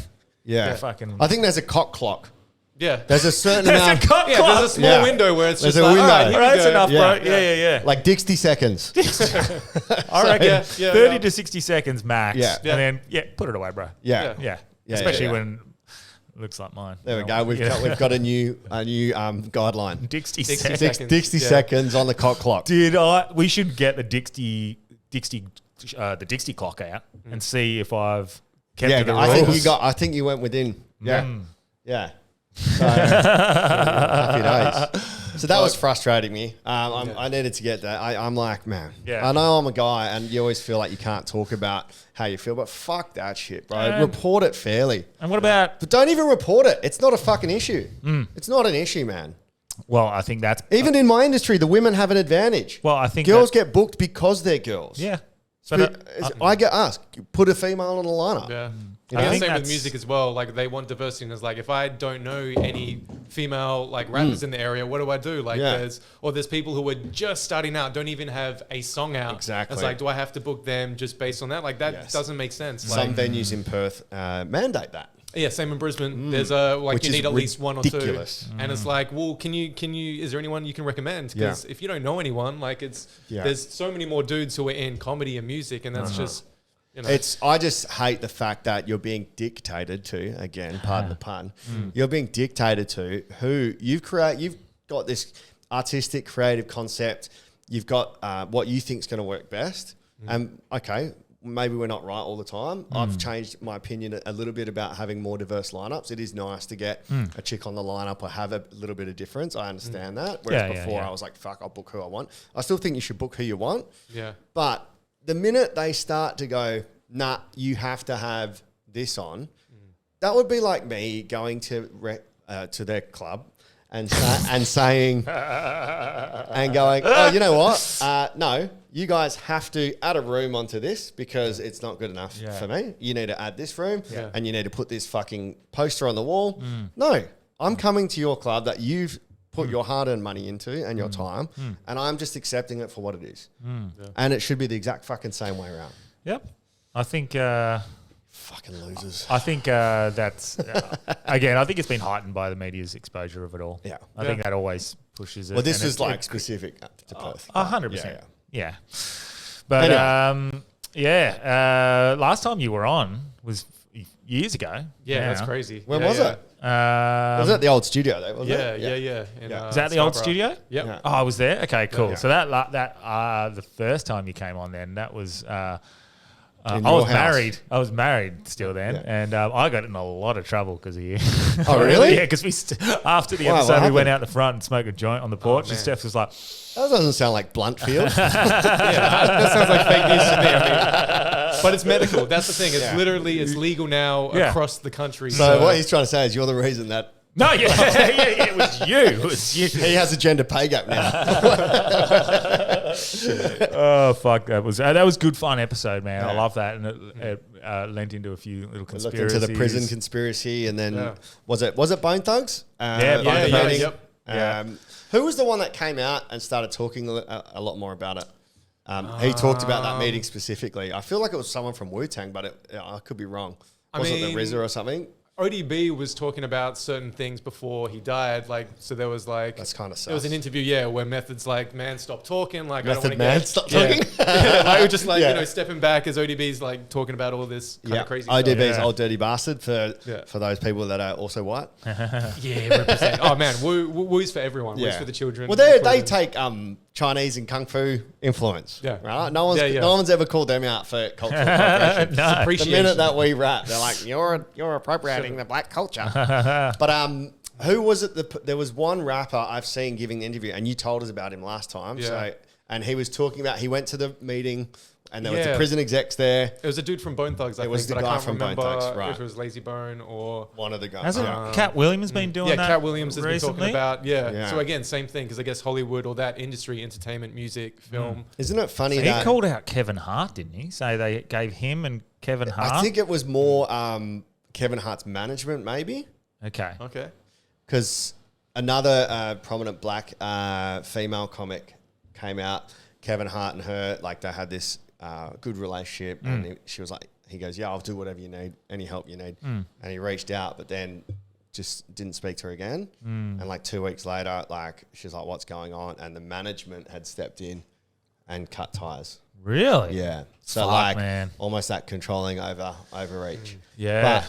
Yeah. fucking. I think there's a cock clock. Yeah. There's a certain amount. Yeah, there's a small window where it's There's just a like, window. all right, here we That's go. enough, Yeah. bro. Yeah. Like 60 seconds. I reckon Yeah, 30 to 60 seconds max. Yeah. And then, put it away, bro. Yeah. Yeah. Yeah, Especially yeah. when it looks like mine. There we go. We've got a new guideline. 60 60 seconds. seconds. 60 Yeah. seconds on the cock clock. We should get the Dixie clock out and see if I've kept Yeah, to the I rules. think you went within. Yeah. Yeah. So, happy days. So that was frustrating me. I needed to get that. I'm like, man, Yeah. I know I'm a guy, and you always feel like you can't talk about how you feel, but fuck that shit, bro. And- Report it fairly. And what about? But don't even report it. It's not a fucking issue. It's not an issue, man. Well, I think that's Even in my industry, the women have an advantage. Well, I think girls get booked because they're girls. yeah. But I get asked, put a female on the lineup. Yeah. I And think same with that's- music as well. Like they want diversity, and it's like if I don't know any female like rappers in the area, what do I do? Like Yeah. there's people who are just starting out, don't even have a song out. Exactly. It's like, do I have to book them just based on that? Like that Yes. doesn't make sense. Some Like, venues in Perth mandate that. yeah, same in Brisbane. There's Which you is need at least one or ridiculous. two, and it's like, well, can you? Is there anyone you can recommend? Because if you don't know anyone, like there's so many more dudes who are in comedy and music, and that's just. You know. I just hate the fact that you're being dictated to, again, pardon the pun, you're being dictated to who you've got this artistic, creative concept, you've got what you think is going to work best. And okay, maybe we're not right all the time. I've changed my opinion a little bit about having more diverse lineups. It is nice to get a chick on the lineup or have a little bit of difference. I understand that. Whereas before I was like, fuck, I'll book who I want. I still think you should book who you want. Yeah. But the minute they start to go, nah, you have to have this on, that would be like me going to their club and saying and going, oh, you know what? No, you guys have to add a room onto this because it's not good enough for me. You need to add this room and you need to put this fucking poster on the wall. No, I'm coming to your club that you've put your hard-earned money into and your time, and I'm just accepting it for what it is. And it should be the exact fucking same way around. Yep. I think Fucking losers. I think that's again. I think it's been heightened by the media's exposure of it all. Yeah. I think that always pushes it. Well, this and was it- like specific to Perth. 100%. Yeah. But Anyway. last time you were on was years ago. Yeah, now. that's crazy. When Yeah, was yeah. it? Was it at the old studio though? Was Yeah, it? yeah. In, Yeah. Is that the old Scarborough. studio? Yep. Yeah. Oh, I was there. Okay, cool. Yeah. So that the first time you came on, then that was. In I your was house. married. I was married still then, Yeah. and I got in a lot of trouble because of you. Oh, really? Yeah, because after the Why, what episode, we went happened? out the front and smoked a joint on the porch, and man. Steph was like, That doesn't sound like Bluntfield. That sounds like fake news to me. I mean, but it's medical. That's the thing. It's legal now Yeah. across the country. So what he's trying to say is you're the reason that "No, it was you. It was you." he has a gender pay gap now. Oh fuck, that was good fun episode, man. I Yeah. love that, and it lent into a few little Looked conspiracies. into the prison conspiracy, and then Yeah. was it Bone Thugs? Yeah, Bone yeah, Thugs. yep. Yeah. Who was the one that came out and started talking a lot more about it? He talked about that meeting specifically. I feel like it was someone from Wu-Tang, but I could be wrong. Was it the mean, RZA or something? ODB was talking about certain things before he died. Like, so there was like... That's kind of sus. There was an interview, where Method's like, man, stop talking. Like, Method I don't want to stop talking? like, just like, stepping back as ODB's like talking about all this kind of crazy ODB's stuff. old dirty bastard for those people that are also white. Yeah, represent. Oh, man, woo's for everyone. Woo's for the children. Well, they take Chinese and Kung Fu influence. Yeah. Right? No one's ever called them out for cultural appropriation. The minute that we rap, they're like, you're appropriating the black culture. But who was it? There was one rapper I've seen giving the interview, and you told us about him last time. Yeah. So, and he was talking about, he went to the meeting, and there was the prison execs there. It was a dude from Bone Thugs, I think, was the but guy I can't from Bone remember Thugs, right. if it was Lazy Bone or... One of the guys. Hasn't Cat Williams been doing that? Yeah, Cat Williams has been talking about... Yeah. So again, same thing, because I guess Hollywood or that industry, entertainment, music, film... Isn't it funny So that... he called out Kevin Hart, didn't he? Say they gave him and Kevin Hart? I think it was more Kevin Hart's management, maybe. Okay. Because another prominent black female comic came out, Kevin Hart and her, like they had this good relationship, and she was like, he goes, yeah, I'll do whatever you need, any help you need. And he reached out, but then just didn't speak to her again. And like 2 weeks later, like she's like, what's going on? And the management had stepped in and cut ties. Really? Yeah. So Fuck, like man. almost that controlling overreach. Yeah.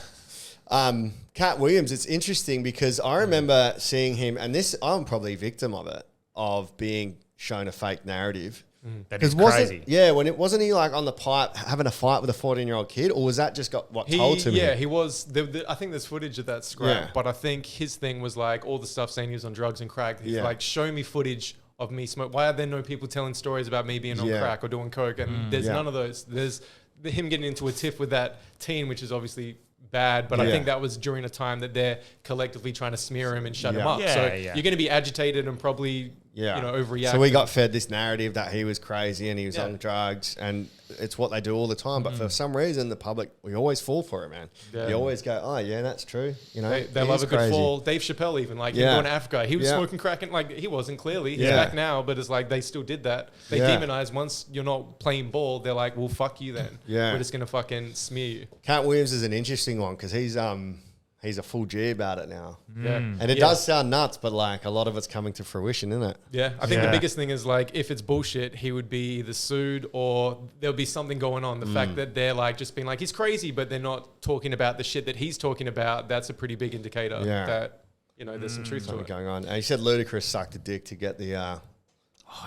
But Cat Williams, it's interesting because I remember seeing him, and this, I'm probably a victim of it, of being shown a fake narrative. That is wasn't, crazy. when it wasn't he like on the pipe having a fight with a 14-year-old kid, or was that just got told to me? Yeah, he was. I think there's footage of that scrap, but I think his thing was like all the stuff saying he was on drugs and crack. He's like, show me footage of me smoke. Why are there no people telling stories about me being on crack or doing coke? And there's none of those. There's him getting into a tiff with that teen, which is obviously bad, but I think that was during a time that they're collectively trying to smear him and shut him up. So you're going to be agitated and probably overreact. So we got fed this narrative that he was crazy and he was on drugs, and it's what they do all the time. But for some reason, the public, we always fall for it, man. You always go, oh yeah, that's true. You know, they love a good fall. Dave Chappelle even, like, going to Africa, he was smoking crack, and like he wasn't clearly. He's back now, but it's like they still did that. They demonize once you're not playing ball. They're like, well, fuck you then. We're just gonna fucking smear you. Cat Williams is an interesting one because he's a full G about it now. And it does sound nuts, but like a lot of it's coming to fruition, isn't it? Yeah. I think the biggest thing is like, if it's bullshit, he would be either sued or there'll be something going on. The fact that they're like just being like, he's crazy, but they're not talking about the shit that he's talking about. That's a pretty big indicator that, there's some truth to it. Going on. And he said Ludacris sucked a dick to get the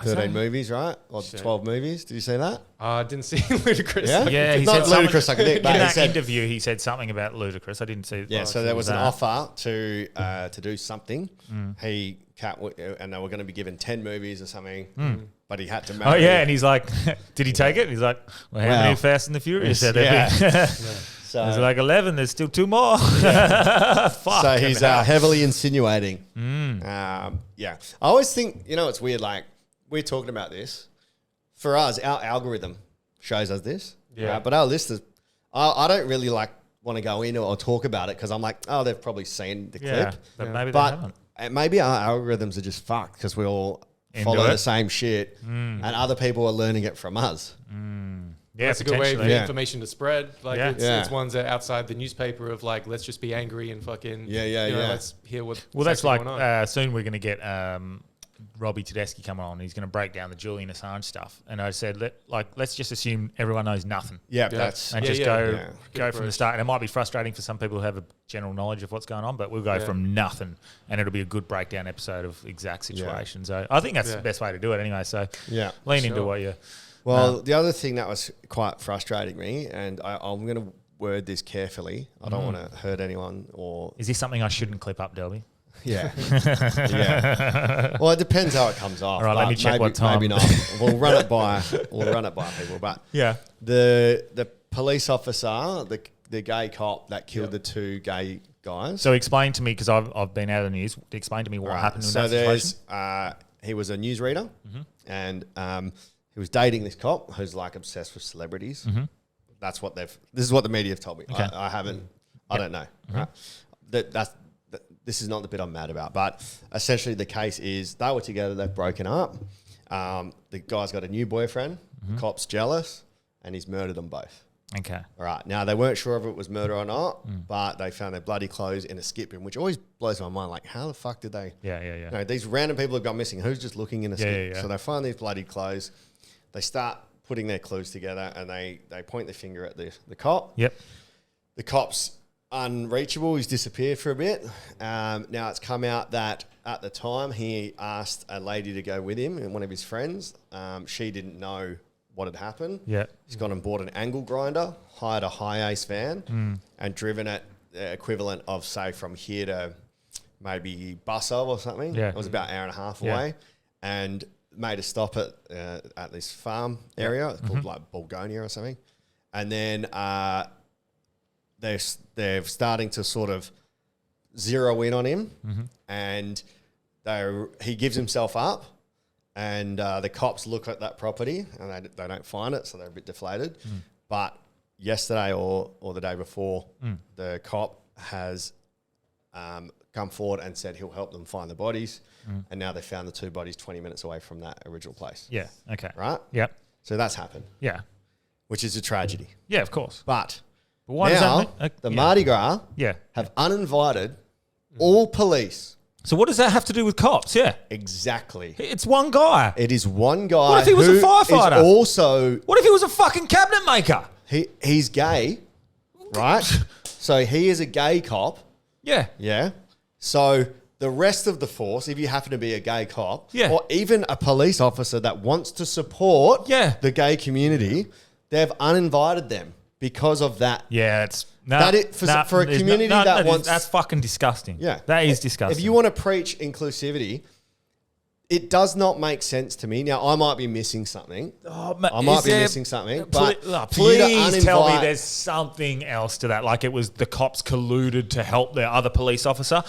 13 movies, right? Or 12 movies. Did you see that? I didn't see Ludacris. Yeah, he not said Ludacris like a dick, in but that interview, he said something about Ludacris. I didn't see. Yeah, so there was an offer to do something. And they were going to be given 10 movies or something, but he had to marry. Oh yeah, and he's like, did he take it? And he's like, well, how many Fast and the Furious? So he's like 11. There's still 2 more. Fuck. So he's heavily insinuating. I always think, it's weird. Like, we're talking about this. For us, our algorithm shows us this. Yeah. But our listeners, I don't really want to go into it or talk about it because I'm like, oh, they've probably seen the clip. But maybe they haven't. Maybe our algorithms are just fucked because we all follow the same shit and other people are learning it from us. Yeah, that's a good way for information to spread. Like it's ones that are outside the newspaper of like, let's just be angry and fucking let's hear what. Well, that's like soon we're going to get Robbie Tedeschi coming on. He's going to break down the Julian Assange stuff. And I said, let's just assume everyone knows nothing. Yeah, go from the start. And it might be frustrating for some people who have a general knowledge of what's going on, but we'll go from nothing, and it'll be a good breakdown episode of exact situation. So I think that's the best way to do it anyway. So lean into what you. Well, the other thing that was quite frustrating me, and I'm going to word this carefully. I don't want to hurt anyone or. Is this something I shouldn't clip up, Delby? Yeah. Well, it depends how it comes off. All right, let me check what time. Maybe not. We'll run it by people. But the police officer, the gay cop that killed the 2 gay guys. So explain to me, because I've been out of the news. Explain to me what happened in that situation. He was a newsreader, and he was dating this cop who's like obsessed with celebrities. That's what this is what the media have told me. Okay. I don't know. Right? This is not the bit I'm mad about, but essentially the case is they were together, they've broken up. The guy's got a new boyfriend, the cop's jealous, and he's murdered them both. Okay. All right. Now, they weren't sure if it was murder or not, but they found their bloody clothes in a skip bin, which always blows my mind. Like, how the fuck did they? Yeah. You know, these random people have gone missing. Who's just looking in a skip? Yeah. So they find these bloody clothes. They start putting their clues together, and they point their finger at the cop. Yep. The cop's unreachable. He's disappeared for a bit. Now, it's come out that at the time, he asked a lady to go with him and one of his friends. She didn't know what had happened. Yeah. He's gone and bought an angle grinder, hired a high ace van, and driven it the equivalent of, say, from here to maybe Busso or something. Yeah. It was about an hour and a half away, and made a stop at this farm area. It's called like Bulgonia or something. And then they're starting to sort of zero in on him, and he gives himself up. And the cops look at that property and they don't find it, so they're a bit deflated. But yesterday or the day before, the cop has come forward and said he'll help them find the bodies. And now they found the 2 bodies 20 minutes away from that original place. Yeah. Okay. Right? Yep. So that's happened, Yeah. which is a tragedy. Yeah, of course. But Why now does that the Mardi Gras have uninvited all police. So what does that have to do with cops? Yeah. Exactly. It's one guy. It is one guy. What if he was a who firefighter? is also, What if he was a fucking cabinet maker? he's gay, right? So he is a gay cop. Yeah. Yeah. So the rest of the force, if you happen to be a gay cop, Yeah. or even a police officer that wants to support the gay community, they've uninvited them because of that. Yeah, it's for a community that wants. That's fucking disgusting. Yeah. That is disgusting. If you want to preach inclusivity, it does not make sense to me. Now, I might be missing something. I might be missing something. But please tell me there's something else to that. Like it was the cops colluded to help the other police officer.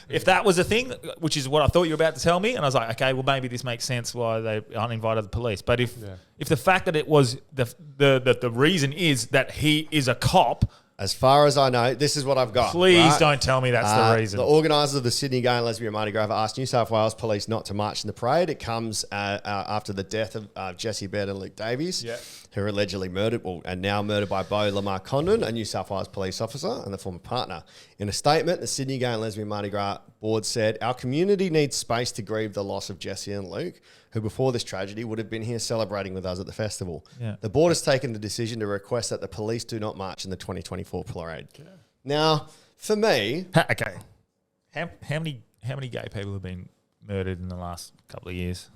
If that was a thing, which is what I thought you were about to tell me, and I was like, okay, well, maybe this makes sense why they uninvited the police. But if the fact that it was the reason is that he is a cop. As far as I know, this is what I've got. Please don't tell me that's the reason. The organisers of the Sydney Gay and Lesbian Mardi Gras have asked New South Wales Police not to march in the parade. It comes after the death of Jesse Baird and Luke Davies, who were allegedly murdered, and now murdered by Beau Lamar Condon, a New South Wales police officer and the former partner. In a statement, the Sydney Gay and Lesbian Mardi Gras board said, "Our community needs space to grieve the loss of Jesse and Luke, who before this tragedy would have been here celebrating with us at the festival. Yeah. The board has taken the decision to request that the police do not march in the 2024 parade." Now, for me... Okay. How many gay people have been murdered in the last couple of years?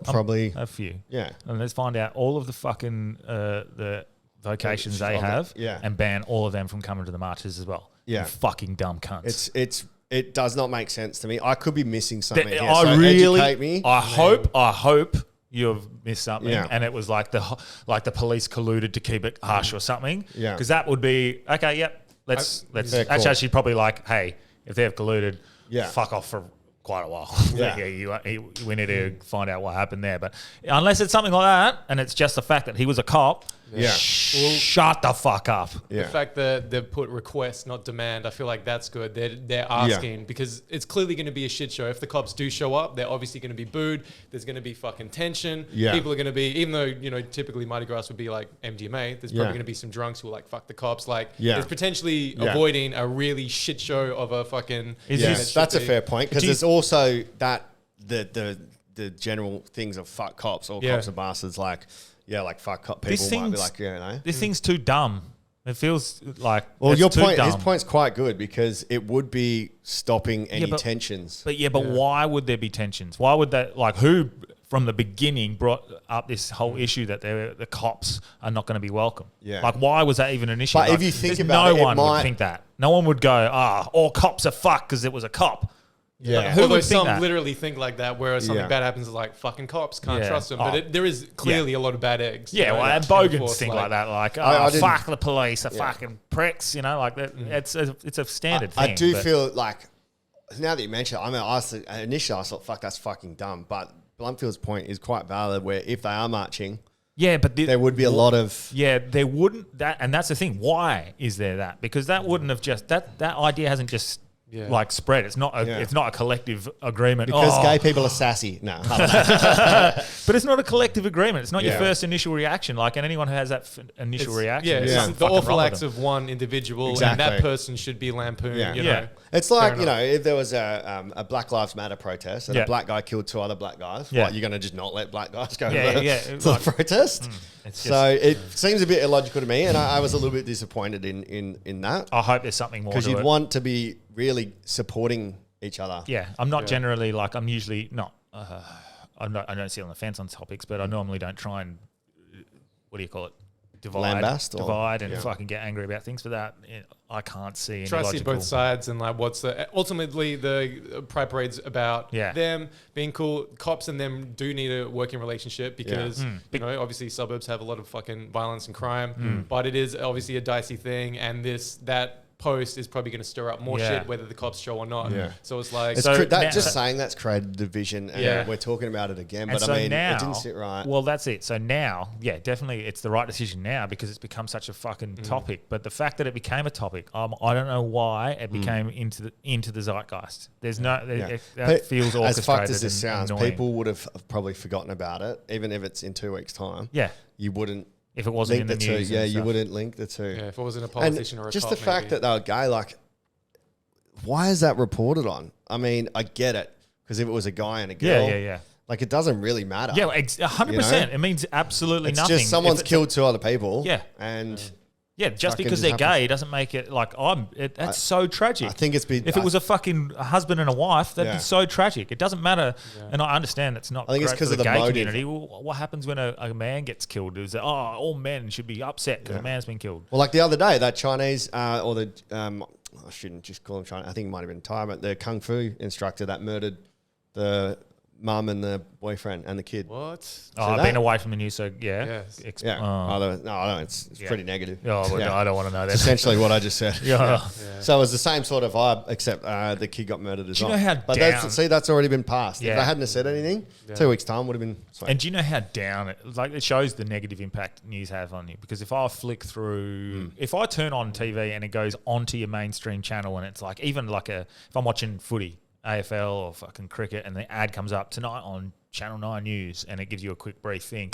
Probably... a few. Yeah. And let's find out all of the fucking the vocations they have and ban all of them from coming to the marches as well. Yeah. You fucking dumb cunts. It does not make sense to me. I could be missing something here. Educate me. I hope you've missed something, and it was like the police colluded to keep it harsh or something. Yeah, because that would be okay. Yep, let's. Actually, probably like, hey, if they've colluded, fuck off for quite a while. We need to find out what happened there. But unless it's something like that, and it's just the fact that he was a cop. Shut the fuck up. The fact that they've put request, not demand, I feel like that's good. They're asking because it's clearly going to be a shit show. If the cops do show up, they're obviously going to be booed. There's going to be fucking tension. People are going to be, even though, typically Mardi Gras would be like MDMA, there's probably going to be some drunks who are like, fuck the cops. Like, it's potentially avoiding a really shit show of a fucking... That's a fair point because there's also that the general things of fuck cops or cops are bastards like... Yeah, like fuck cop people might be like, This thing's too dumb. It feels like his point's quite good because it would be stopping any tensions. But why would there be tensions? Why would that who from the beginning brought up this whole issue that the cops are not going to be welcome? Yeah. Like why was that even an issue? But if you think about it, no one would think that. No one would go, all cops are fucked because it was a cop. Yeah, who would some literally think like that, whereas something bad happens is like fucking cops, can't trust them. But there is clearly a lot of bad eggs. Yeah, and bogans think like that, like fuck the police, fucking pricks, like that. It's a standard thing. I do feel like now that you mention it, initially I thought fuck that's fucking dumb, but Bluntfield's point is quite valid. Where if they are marching. Yeah, but there would be a lot of... Yeah, there wouldn't... and that's the thing. Why is there that? Because that wouldn't have just... That idea hasn't just like spread. It's not a collective agreement. Because gay people are sassy. No. But it's not a collective agreement. It's not your first initial reaction. Like, and anyone who has that initial reaction. The awful acts of one individual and that person should be lampooned. You know? It's like, if there was a Black Lives Matter protest and a black guy killed 2 other black guys, you're going to just not let black guys go to the protest? So it seems a bit illogical to me, and I was a little bit disappointed in that. I hope there's something more to it. Because you'd want to be really supporting each other. Yeah, I'm not generally like, I'm usually not, I don't sit on the fence on topics, but I normally don't try and, what do you call it? Divide and fucking get angry about things. For that, I can't see any Try to see logical. both sides and like ultimately the Pride Parade's about them being cool. Cops and them do need a working relationship because obviously suburbs have a lot of fucking violence and crime, but it is obviously a dicey thing, and that post is probably going to stir up more shit whether the cops show or not. So it's like saying that's created division, and we're talking about it again. But I mean, it didn't sit right. Well, that's it. So now, definitely, it's the right decision now because it's become such a fucking topic. But the fact that it became a topic, I don't know why it became into the zeitgeist. There's that feels orchestrated. As fucked as this sounds, annoying. people would have probably forgotten about it, even if it's in 2 weeks' time. Yeah, you wouldn't. If it wasn't in the news. You wouldn't link the two. Yeah, if it wasn't a politician or a just cop, the fact that they were gay, like, why is that reported on? I mean, I get it, because if it was a guy and a girl, like, it doesn't really matter. Yeah, 100%. It means absolutely nothing. It's just someone's killed 2 other people. Yeah. And... Yeah, just because they're gay doesn't make it like that's so tragic. I think it's been... If it was a fucking husband and a wife, that'd be so tragic. It doesn't matter. Yeah. And I understand it's not. I think it's because of the gay community. Well, what happens when a man gets killed? Is that all men should be upset because a man's been killed? Well, like the other day, that Chinese or the I shouldn't just call him Chinese. I think it might have been Thai, but the kung fu instructor that murdered the mum and the boyfriend and the kid. What? I've been away from the news, so It's pretty negative. I don't want to know that. Essentially what I just said. So it was the same sort of vibe, except the kid got murdered as well. Do you know how that's already been passed. If they hadn't said anything, 2 weeks' time would have been... Sorry. And do you know how down it shows the negative impact news have on you? Because if I flick through... If I turn on TV and it goes onto your mainstream channel and it's like, even like if I'm watching footy, AFL or fucking cricket, and the ad comes up tonight on Channel 9 News, and it gives you a quick brief thing.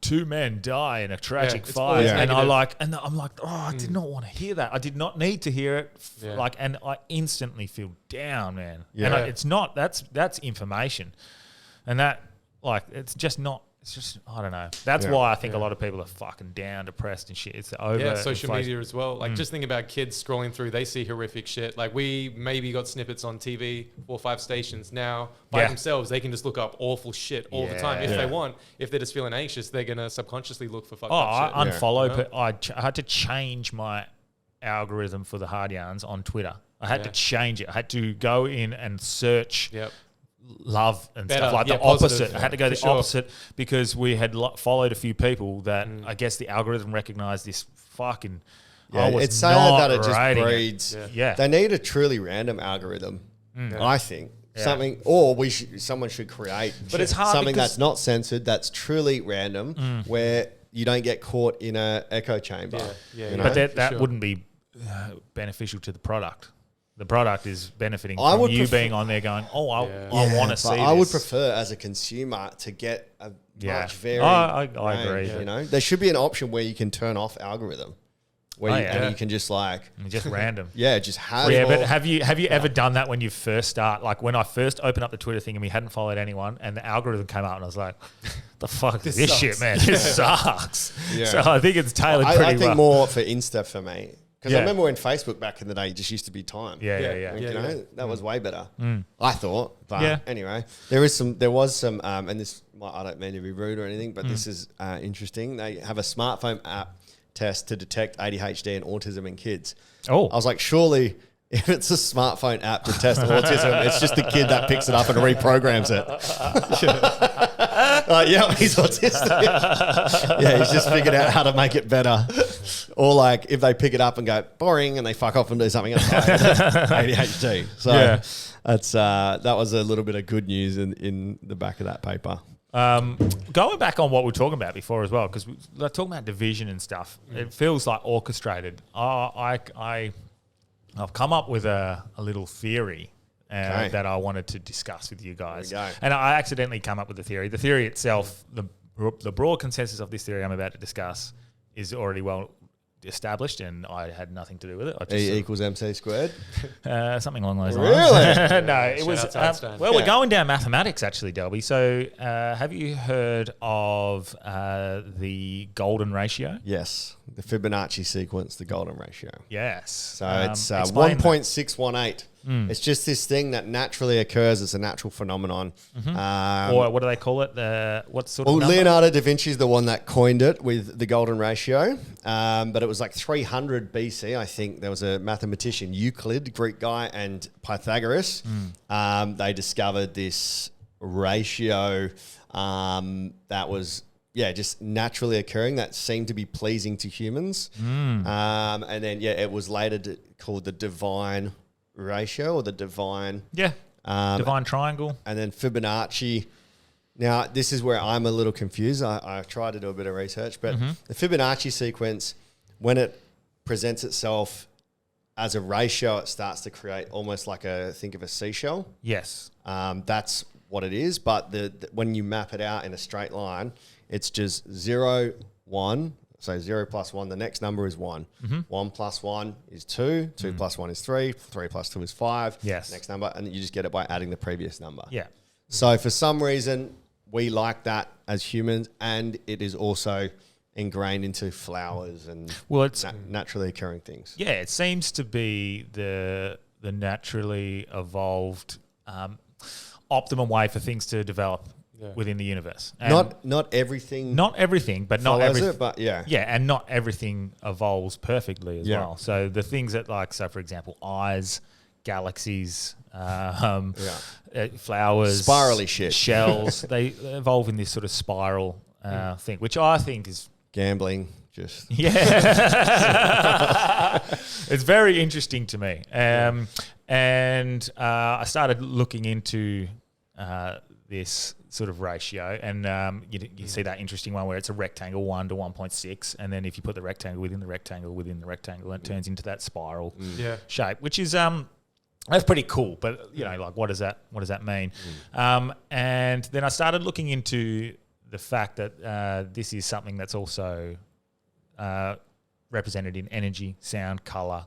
2 men die in a tragic fire, and I'm like, I did not want to hear that. I did not need to hear it. And I instantly feel down, man. And it's not. That's information, and that it's just not. It's just, I don't know. That's why I think a lot of people are fucking down, depressed and shit. It's over. Yeah, social media as well. Like, just think about kids scrolling through. They see horrific shit. Like, we maybe got snippets on TV, 4 or 5 stations. Now, by themselves, they can just look up awful shit all the time. If they want, if they're just feeling anxious, they're going to subconsciously look for fucked up shit. I unfollow. I had to change my algorithm for the hard yarns on Twitter. I had to change it. I had to go in and search... love and stuff like the opposite. I had to go the opposite because we had followed a few people that I guess the algorithm recognized this fucking. It's sad that it just breeds. They need a truly random algorithm. I think something, or someone should create. But it's hard something that's not censored, that's truly random, where you don't get caught in an echo chamber. But that wouldn't be beneficial to the product. The product is benefiting from you being on there going, I want to see this. I would prefer, as a consumer, to get a much varied I agree. You know, there should be an option where you can turn off algorithm, where and you can just just random. Just have. Yeah, but have you ever done that when you first start? Like when I first opened up the Twitter thing and we hadn't followed anyone, and the algorithm came out, and I was like, "The fuck is this shit, man? This sucks." So I think it's tailored pretty well. I think more for Insta for me. Because I remember when Facebook back in the day just used to be time. That was way better. I thought. But anyway, there was some, and this, I don't mean to be rude or anything, but this is interesting. They have a smartphone app test to detect ADHD and autism in kids. I was like, surely if it's a smartphone app to test autism, it's just the kid that picks it up and reprograms it. He's autistic. He's just figured out how to make it better. Or like if they pick it up and go boring and they fuck off and do something else, ADHD. So that's that was a little bit of good news in the back of that paper. Going back on what we were talking about before as well, because we're talking about division and stuff. It feels like orchestrated. I've come up with a little theory that I wanted to discuss with you guys. And I accidentally come up with the theory. The theory itself, the broad consensus of this theory I'm about to discuss is already well established, and I had nothing to do with it. I just E equals MC squared? something along those lines. Really? No, it was... we're going down mathematics, actually, Delby. So have you heard of the golden ratio? Yes. The Fibonacci sequence, the golden ratio. Yes. So it's 1.618. It's just this thing that naturally occurs. It's a natural phenomenon. Or what do they call it? What sort of number? Leonardo da Vinci is the one that coined it with the golden ratio. But it was like 300 BC, I think. There was a mathematician, Euclid, Greek guy, and Pythagoras. They discovered this ratio that was... just naturally occurring that seemed to be pleasing to humans. And then, it was later called the divine ratio or the divine... divine triangle. And then Fibonacci. Now, this is where I'm a little confused. I tried to do a bit of research, but the Fibonacci sequence, when it presents itself as a ratio, it starts to create almost like think of a seashell. Yes. That's what it is. But when you map it out in a straight line... It's just 0, 1. So 0 plus 1, the next number is 1. 1 plus 1 is 2. 2 plus 1 is 3. 3 plus 2 is 5. Yes. Next number. And you just get it by adding the previous number. Yeah. So for some reason, we like that as humans. And it is also ingrained into flowers and it's naturally occurring things. Yeah, it seems to be the naturally evolved optimum way for things to develop within the universe. And not everything. Not everything, but not everything. But yeah, and not everything evolves perfectly as well. So the things that for example, eyes, galaxies, flowers, spirally shit, shells, they evolve in this sort of spiral thing, which I think is gambling. Just it's very interesting to me. And I started looking into this sort of ratio, and you see that interesting one where it's a rectangle 1 to 1.6, and then if you put the rectangle within the rectangle within the rectangle, it turns into that spiral shape, which is that's pretty cool. But what does that mean? And then I started looking into the fact that this is something that's also represented in energy, sound, color.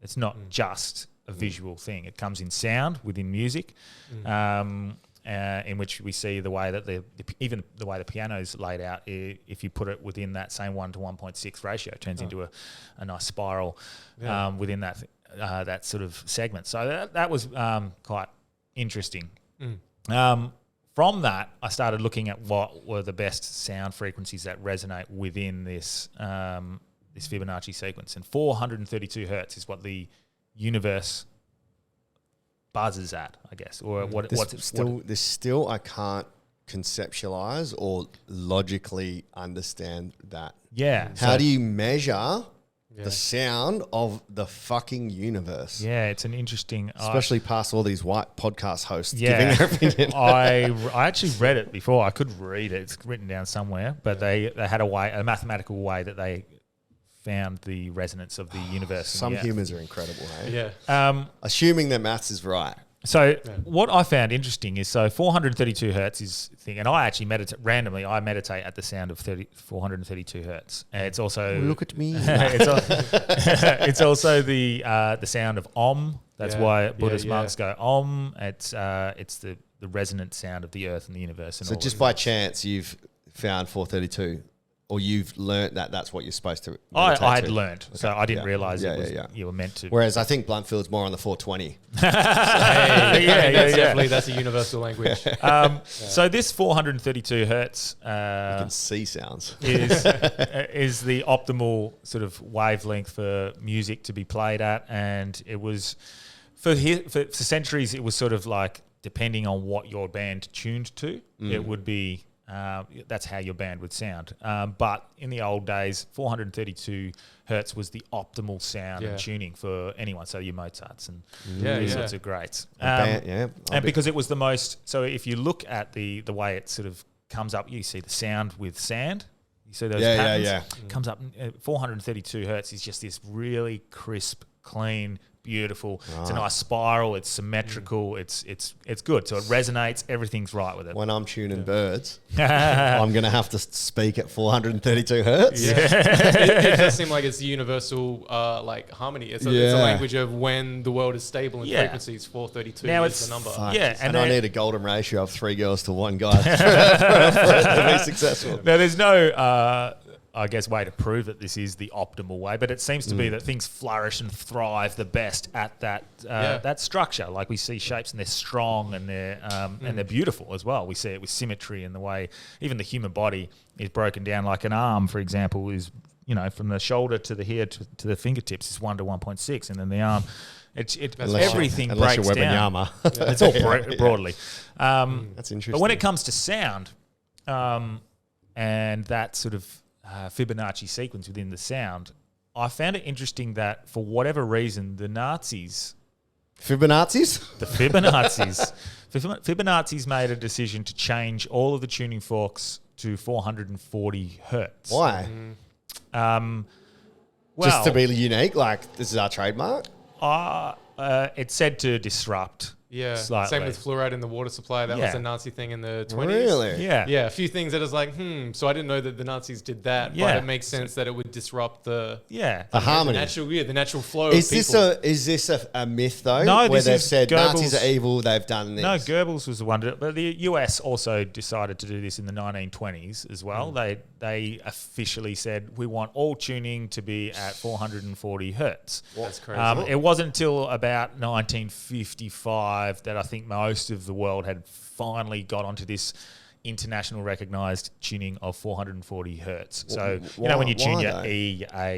It's not just a visual thing. It comes in sound within music. In which we see the way that even the way the piano is laid out, if you put it within that same 1 to 1.6 ratio, it turns into a nice spiral within that sort of segment. So that was quite interesting. From that, I started looking at what were the best sound frequencies that resonate within this this Fibonacci sequence, and 432 hertz is what the universe buzzes at, I guess, or this still I can't conceptualize or logically understand that. Yeah. How do you measure the sound of the fucking universe? Yeah, it's an interesting... Especially past all these white podcast hosts giving their opinion. I actually read it before. I could read it. It's written down somewhere, but they had a mathematical way that they found the resonance of the universe. Some humans are incredible, hey? Yeah. Assuming their maths is right. So what I found interesting is 432 hertz is the thing, and I actually meditate randomly. I meditate at the sound of 432 hertz. And it's also look at me. it's also the sound of Om. That's why Buddhist monks go Om. It's the resonant sound of the earth and the universe. And so just by chance, you've found 432. Or you've learnt that that's what you're supposed to meditate I had to. learnt, so I didn't realise you were meant to. Whereas I think Bluntfield's more on the 420. That's a universal language. So this 432 hertz... you can see sounds. is the optimal sort of wavelength for music to be played at, and it was... For centuries, it was sort of like, depending on what your band tuned to, it would be... that's how your band would sound. But in the old days, 432 hertz was the optimal sound and tuning for anyone. So your Mozarts and these sorts of greats. And because it was the most... So if you look at the way it sort of comes up, you see the sound with sand. You see those patterns? Comes up, 432 hertz is just this really crisp, clean, beautiful. It's a nice spiral. It's symmetrical. It's good. So it resonates. Everything's right with it. When I'm tuning birds, I'm going to have to speak at 432 hertz. Yeah. it does seem like it's the universal like harmony. It's a language of when the world is stable and frequencies. 432 now is the number. And I need a golden ratio of 3 girls to 1 guy for it to be successful. Now, there's no, I guess, way to prove that this is the optimal way, but it seems to be that things flourish and thrive the best at that structure. Like we see shapes and they're strong and they're beautiful as well. We see it with symmetry in the way even the human body is broken down. Like an arm, for example, is from the shoulder to the here to the fingertips is 1 to 1.6, and then the arm. Everything breaks down. It's all broadly. That's interesting. But when it comes to sound, and that sort of Fibonacci sequence within the sound, I found it interesting that for whatever reason, the Nazis... Fibonacci's made a decision to change all of the tuning forks to 440 hertz. Why? Just to be unique? Like, this is our trademark? It's said to disrupt. Yeah, slightly. Same with fluoride in the water supply. That was a Nazi thing in the 20s. Really? Yeah. Yeah, a few things that is like, So I didn't know that the Nazis did that, but it makes sense that it would disrupt the harmony. The natural flow Is of people. Is this a myth, though? No, where they've is said Goebbels. Nazis are evil, they've done this? No, Goebbels was the one. But the US also decided to do this in the 1920s as well. They officially said, we want all tuning to be at 440 hertz. That's crazy. It wasn't until about 1955 that I think most of the world had finally got onto this international recognized tuning of 440 hertz. So, when you tune your E, A,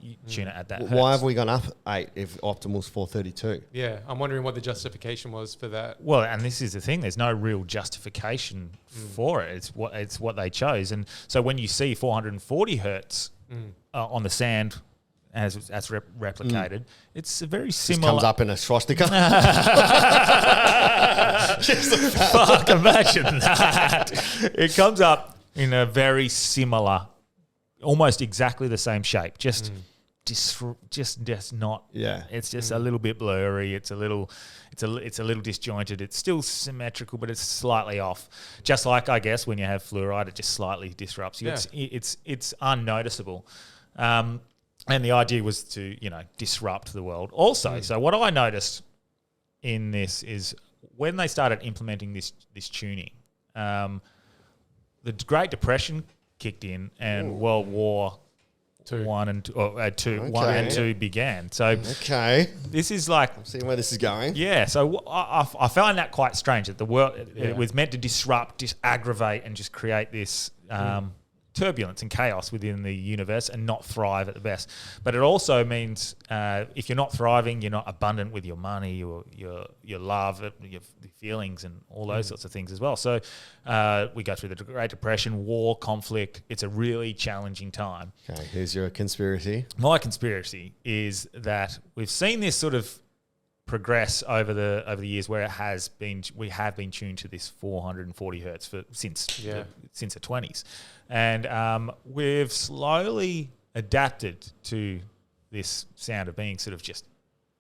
you tune it at that hertz. Why have we gone up 8 if optimal's 432? Yeah, I'm wondering what the justification was for that. Well, and this is the thing, there's no real justification for it. It's what they chose. And so when you see 440 hertz on the sand as replicated, it's a very similar... Just comes up in a swastika. Fuck, imagine that. It comes up in a very similar, almost exactly the same shape. Just not. Yeah. It's just a little bit blurry. It's a little disjointed. It's still symmetrical, but it's slightly off. Just like, I guess, when you have fluoride, it just slightly disrupts you. Yeah. It's unnoticeable. And the idea was to, disrupt the world. Also, so what I noticed in this is when they started implementing this tuning, the Great Depression kicked in and World War One and Two began. So this is like... I'm seeing where this is going. Yeah, so I find that quite strange that the world it was meant to disrupt, just aggravate, and just create this turbulence and chaos within the universe and not thrive at the best. But it also means if you're not thriving, you're not abundant with your money, your love, your feelings, and all those sorts of things as well. So we go through the Great Depression, war, conflict. It's a really challenging time. Okay, here's your conspiracy. My conspiracy is that we've seen this sort of progress over the years where we have been tuned to this 440 hertz since the 20s, and we've slowly adapted to this sound of being sort of just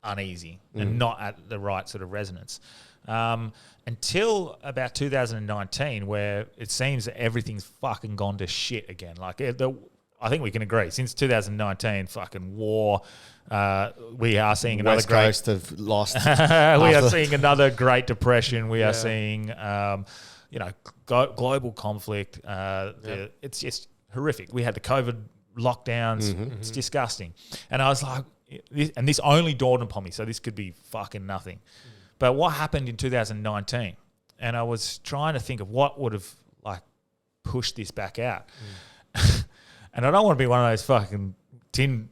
uneasy and not at the right sort of resonance until about 2019, where it seems that everything's fucking gone to shit again. Like I think we can agree, since 2019, fucking war. We are seeing another West Coast have lost. We are seeing another Great Depression. We are seeing, global conflict. It's just horrific. We had the COVID lockdowns. It's disgusting. And I was like, this only dawned upon me, so this could be fucking nothing. But what happened in 2019? And I was trying to think of what would have pushed this back out. And I don't want to be one of those fucking tin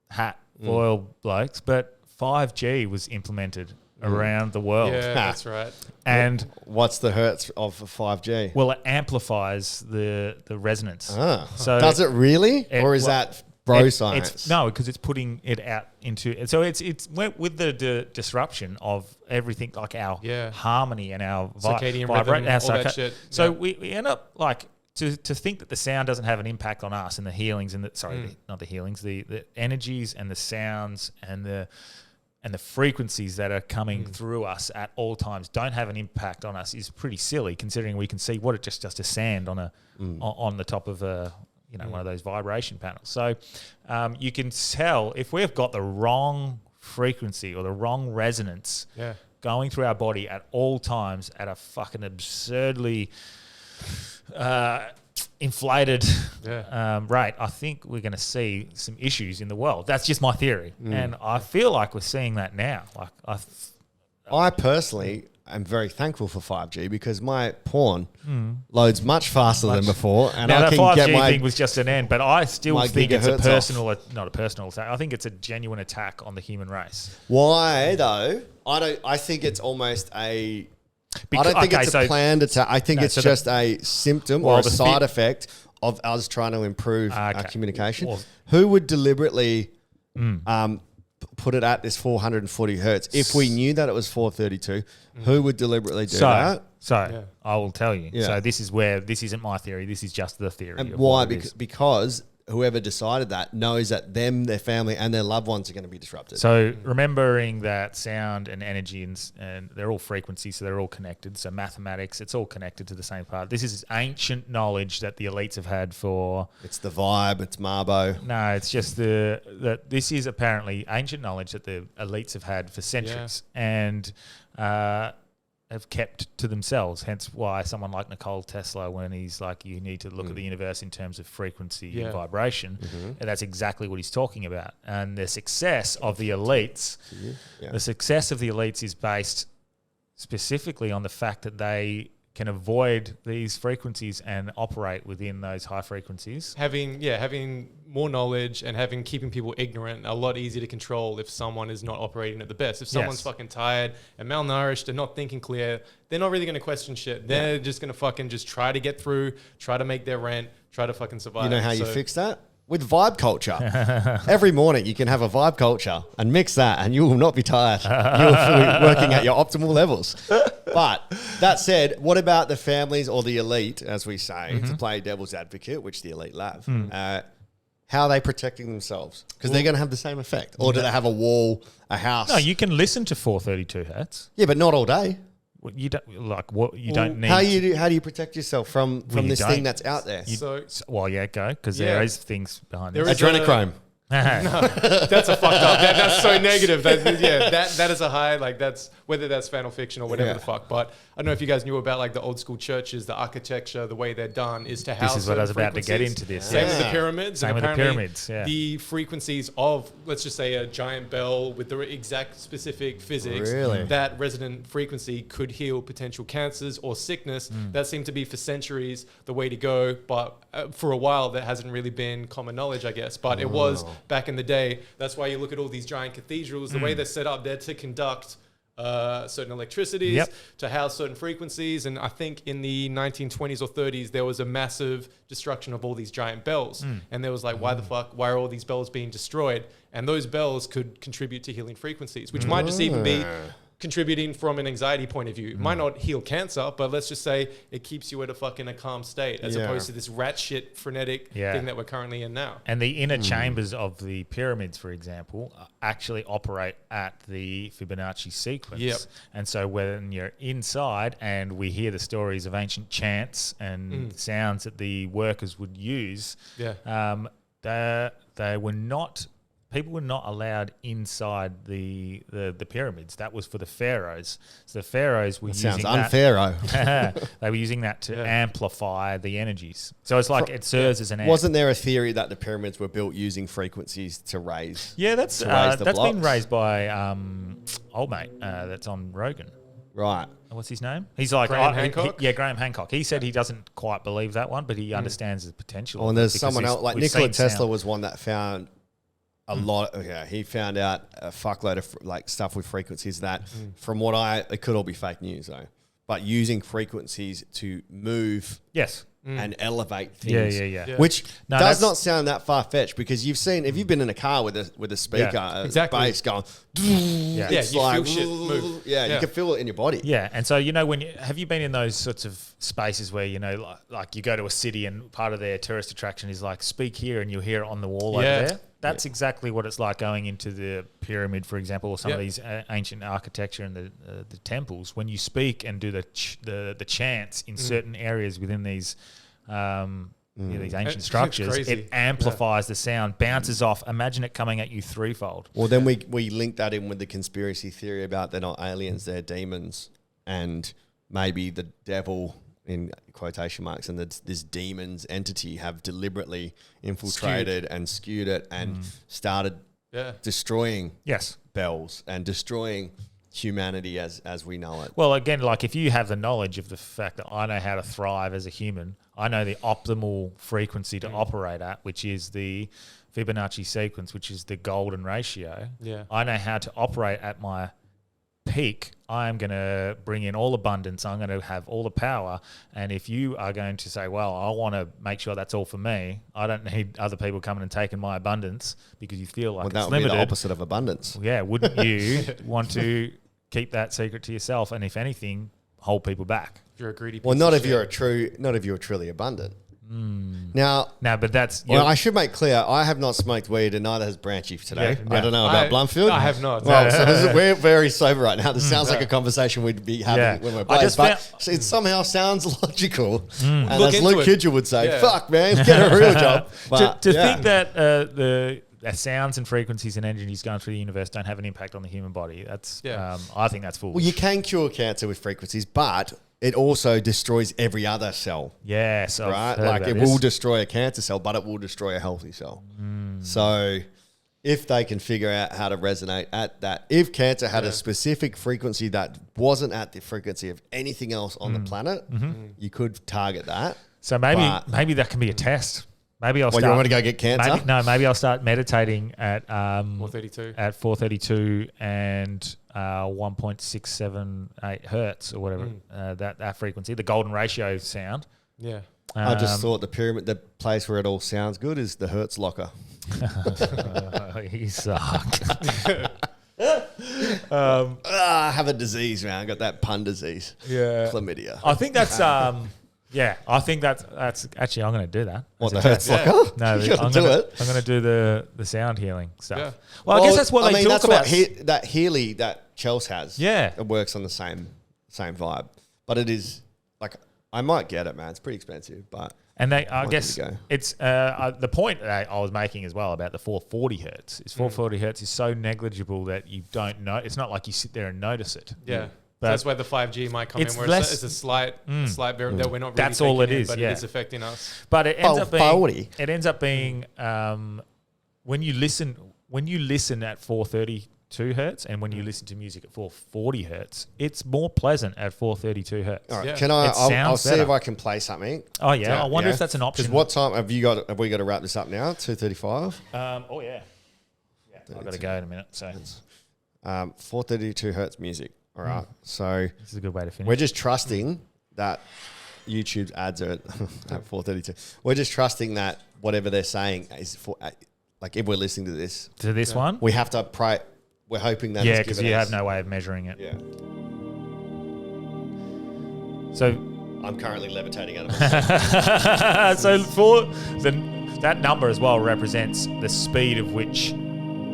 hat foil blokes, but 5G was implemented around the world. Yeah, that's right. And what's the hertz of 5G? Well, it amplifies the resonance. So does it really? Or is that science? No, because it's putting it out into... So it's with the disruption of everything, like our harmony and our circadian rhythm, all that shit. So we end up to think that the sound doesn't have an impact on us and the healings and not the healings, the energies and the sounds and the and the frequencies that are coming through us at all times don't have an impact on us is pretty silly, considering we can see what it just does to sand on on the top of one of those vibration panels. So you can tell if we've got the wrong frequency or the wrong resonance going through our body at all times at a fucking absurdly inflated rate, I think we're going to see some issues in the world. That's just my theory. And I feel like we're seeing that now. Like I personally am very thankful for 5G because my porn loads much faster than before. And now I that can 5G get my thing was just an end, but I still think it's not a personal attack. I think it's a genuine attack on the human race. Why though? I think it's almost a... I don't think it's a planned attack. I think it's just a symptom or a side effect of us trying to improve our communication. Who would deliberately put it at this 440 hertz? If we knew that it was 432, who would deliberately do that? So I will tell you. Yeah. So this isn't my theory. This is just the theory. And why? Because whoever decided that knows that them, their family, and their loved ones are going to be disrupted. So remembering that sound and energy and they're all frequencies, so they're all connected. So mathematics, it's all connected to the same part. This is ancient knowledge that the elites have had for... It's the vibe, it's Marbo. No, it's just that this is apparently ancient knowledge that the elites have had for centuries and have kept to themselves. Hence why someone like Nikola Tesla, when he's like, you need to look at the universe in terms of frequency and vibration, and that's exactly what he's talking about. And the success of the elites, is based specifically on the fact that they can avoid these frequencies and operate within those high frequencies. Having more knowledge and keeping people ignorant a lot easier to control if someone is not operating at the best. If someone's fucking tired and malnourished and not thinking clear, they're not really going to question shit. They're just going to fucking just try to get through, try to make their rent, try to fucking survive. You know how you fix that? With vibe culture. Every morning you can have a vibe culture and mix that and you will not be tired. You'll be working at your optimal levels. But that said, what about the families or the elite, as we say, to play devil's advocate, which the elite love? How are they protecting themselves? Because they're going to have the same effect. Or do they have a wall, a house? No, you can listen to 432 hertz. Yeah, but not all day. You don't don't need. How do you protect yourself from this thing that's out there? Go because there is things behind it. Adrenochrome. No, that's a fucked up. That's so negative. That is a high. Like that's whether that's fan or fiction or whatever the fuck. But I don't know if you guys knew about like the old school churches, the architecture, the way they're done is to house. This is what I was about to get into. This same with the pyramids. Same with the pyramids. Yeah. The frequencies of, let's just say, a giant bell with the exact specific physics. Really? That resonant frequency could heal potential cancers or sickness. That seemed to be for centuries the way to go. But for a while, that hasn't really been common knowledge, I guess. But it was back in the day. That's why you look at all these giant cathedrals, the way they're set up, they're to conduct certain electricities, to house certain frequencies. And I think in the 1920s or 30s, there was a massive destruction of all these giant bells. And there was like, why the fuck? Why are all these bells being destroyed? And those bells could contribute to healing frequencies, which might just even be contributing from an anxiety point of view. It might not heal cancer, but let's just say it keeps you at a calm state as opposed to this rat shit frenetic thing that we're currently in now. And the inner chambers of the pyramids, for example, actually operate at the Fibonacci sequence. And so when you're inside and we hear the stories of ancient chants and sounds that the workers would use, people were not allowed inside the pyramids. That was for the pharaohs. So the pharaohs were using that. Sounds unpharaoh. They were using that to amplify the energies. So it's like it serves as an amp. Wasn't there a theory that the pyramids were built using frequencies to raise? Yeah, that's been raised by old mate that's on Rogan. Right. What's his name? He's like Graham Hancock? Graham Hancock. He said he doesn't quite believe that one, but he understands the potential. Oh, and there's someone else like Nikola Tesla was one that found a lot. He found out a fuckload of like stuff with frequencies that, from what it could all be fake news though. But using frequencies to move, and elevate things, which does not sound that far fetched because you've been in a car with a speaker, bass going, it's you like, feel shit move. You can feel it in your body. Yeah, and so have you been in those sorts of spaces where like you go to a city and part of their tourist attraction is like speak here and you'll hear it on the wall over there? That's exactly what it's like going into the pyramid, for example, or some of these ancient architecture and the temples. When you speak and do the chants in certain areas within these these ancient structures, it amplifies the sound, bounces off. Imagine it coming at you threefold. Well, then we link that in with the conspiracy theory about they're not aliens, they're demons, and maybe the devil, in quotation marks, and this demon's entity have deliberately infiltrated and skewed it and started destroying bells and destroying humanity as we know it. Well, again, like if you have the knowledge of the fact that I know how to thrive as a human, I know the optimal frequency to operate at, which is the Fibonacci sequence, which is the golden ratio. Yeah. I know how to operate at my peak. I'm going to bring in all abundance. I'm going to have all the power. And if you are going to say, well, I want to make sure that's all for me, I don't need other people coming and taking my abundance because you feel like it's limited. That would be the opposite of abundance. Yeah, wouldn't you want to keep that secret to yourself? And if anything, hold people back. If you're a greedy. Well, not if you're truly abundant. Now, no, but that's. Well, I should make clear, I have not smoked weed, and neither has Branchy today. Yeah. I don't know about Bluntfield. I have not. Well, so we're very sober right now. This sounds like a conversation we'd be having when we're playing, but it somehow sounds logical. And as Luke Kidgel would say, "Fuck, man, get a real job." But, to think that the sounds and frequencies and energies going through the universe don't have an impact on the human body, that's I think that's foolish. Well, you can cure cancer with frequencies, but it also destroys every other cell. Yes, right. Like it will destroy a cancer cell, but it will destroy a healthy cell. So, if they can figure out how to resonate at that, if cancer had a specific frequency that wasn't at the frequency of anything else on the planet, you could target that. So maybe that can be a test. Maybe I'll start. You want me to go get cancer? Maybe I'll start meditating at 432. At 432 and 1.678 hertz or whatever that frequency, the golden ratio sound. Yeah. I just thought the place where it all sounds good is the hertz locker. You suck. I have a disease, man. I got that pun disease. Yeah. Chlamydia. I think that's yeah, I think that's actually I'm going to do that. What, the hertz locker? No, I'm going to do the sound healing stuff. Yeah. Well, I guess that's what they talk about. That Healy that Chels has. Yeah, it works on the same vibe, but it is like I might get it, man. It's pretty expensive, but I guess it's the point that I was making as well about the 440 hertz. Is 440 hertz is so negligible that you don't know. It's not like you sit there and notice it. Yeah. But that's where the 5G might come in, where it's a slight barrier that we're not really that's all it is, but it is affecting us. But it ends up being when you listen at 432 hertz and when you listen to music at 440 hertz, it's more pleasant at 432 hertz. All right, I'll see if I can play something. Oh yeah, I wonder if that's an option. Because what time have we got to wrap this up now? 2:35. Oh yeah. I've got to go in a minute. So 432 hertz music. All right, so this is a good way to finish. We're just trusting that YouTube's ads are at 432. We're just trusting that whatever they're saying is for, like, if we're listening to this one, we have to pray. We're hoping that because you have no way of measuring it. Yeah. So I'm currently levitating out of so for that number as well represents the speed of which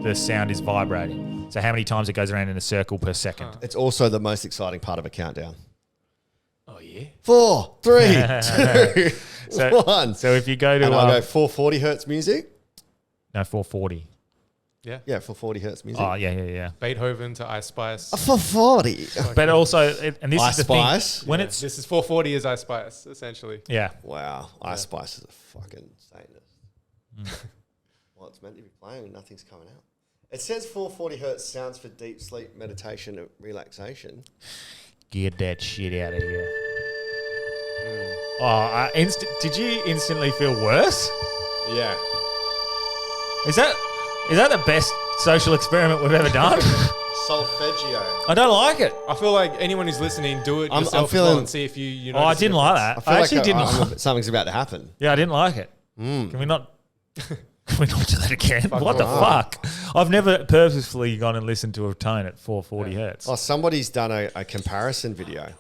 the sound is vibrating. So how many times it goes around in a circle per second. It's also the most exciting part of a countdown. Oh, yeah? 4, 3, 2, 1. So if you go to... And I'll go 440 hertz music. No, 440. Yeah. Yeah, 440 hertz music. Oh, yeah. Beethoven to Ice Spice. 440. But also, and this Ice is the Spice? thing. When this is 440 is Ice Spice, essentially. Yeah. Wow. Ice Spice is a fucking Satanist. Well, it's meant to be playing and nothing's coming out. It says 440 hertz sounds for deep sleep, meditation, and relaxation. Get that shit out of here. Oh, did you instantly feel worse? Yeah. Is that the best social experiment we've ever done? Solfeggio. I don't like it. I feel like anyone who's listening, do it yourself as well and see if you know. I didn't like that. I actually didn't like it. Something's about to happen. Yeah, I didn't like it. Can we not... Can we not do that again? What the fuck? I've never purposefully gone and listened to a tone at 440 hertz. Oh, somebody's done a comparison video.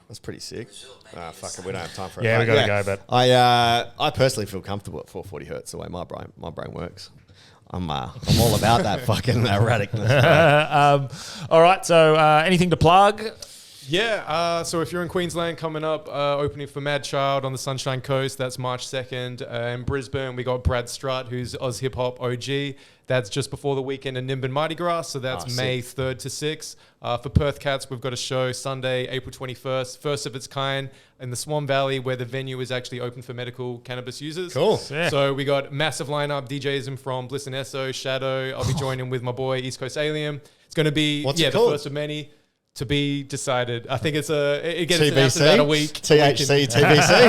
That's pretty sick. Fuck it, we don't have time for it. Yeah, we got to go, but I personally feel comfortable at 440 hertz the way my brain works. I'm all about that fucking erraticness. All right, so anything to plug? Yeah, so if you're in Queensland coming up, opening for Mad Child on the Sunshine Coast, that's March 2nd. In Brisbane, we got Brad Strutt, who's Oz Hip Hop OG. That's just before the weekend in Nimbin Mardi Gras, so that's May 3rd to 6th. For Perth Cats, we've got a show Sunday, April 21st, first of its kind in the Swan Valley, where the venue is actually open for medical cannabis users. Cool. Yeah. So we got massive lineup, DJs from Bliss and Esso, Shadow. I'll be joining with my boy East Coast Alien. It's going to be the first of many. To be decided. I think it gets announced in about a week. THC, TBC.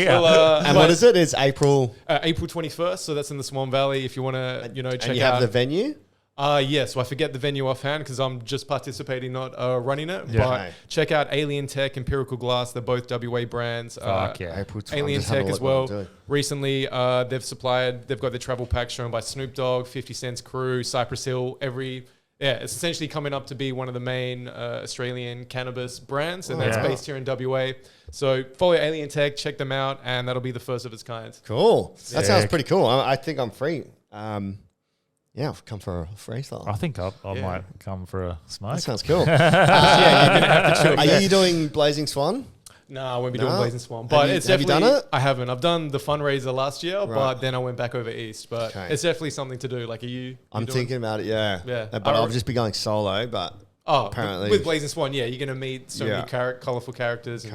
Well, and what is it? It's April 21st. So that's in the Swan Valley. If you want to, check and you out have the venue. So I forget the venue offhand because I'm just participating, not running it. Yeah. But check out Alien Tech, Empirical Glass. They're both WA brands. Fuck yeah. April 12th. Alien Tech as well. Recently, they've got their travel pack shown by Snoop Dogg, 50 Cent's crew, Cypress Hill, it's essentially coming up to be one of the main Australian cannabis brands, and that's based here in WA. So follow Alien Tech, check them out, and that'll be the first of its kind. Cool. That sounds pretty cool. I think I'm free. I'll come for a freestyle. I think I might come for a smoke. That sounds cool. You're gonna have to chill. Are you doing Blazing Swan? No, I won't be doing Blazing Swan. But have you done it? I haven't. I've done the fundraiser last year, but then I went back over east. But it's definitely something to do. Like, I'm thinking about it, yeah. But I'll just be going solo, but apparently. With Blazing Swan, you're going to meet so many colourful characters.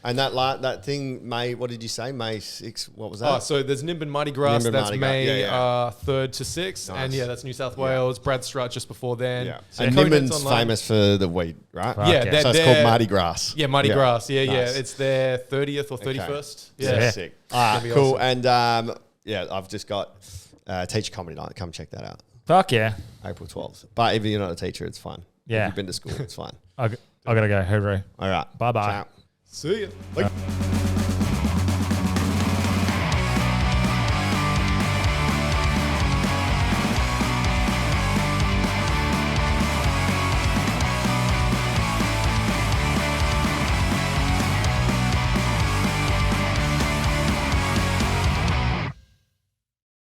And that thing, May, what did you say? May 6th, what was that? So there's Nimbin Mardi Gras, that's May 3rd to 6th. Nice. And that's New South Wales. Brad Strutt just before then. Yeah. So and Nimbin's famous for the weed, right? So it's called Mardi Gras. Yeah, Mardi Gras. Nice. It's their 30th or 31st. Yeah. Sick. Cool. Awesome. And I've just got Teacher Comedy Night. Come check that out. Fuck yeah. April 12th. But if you're not a teacher, it's fine. Yeah. If you've been to school, it's fine. I got to go. Hooroo. All right. Bye-bye. Ciao. See ya. Bye.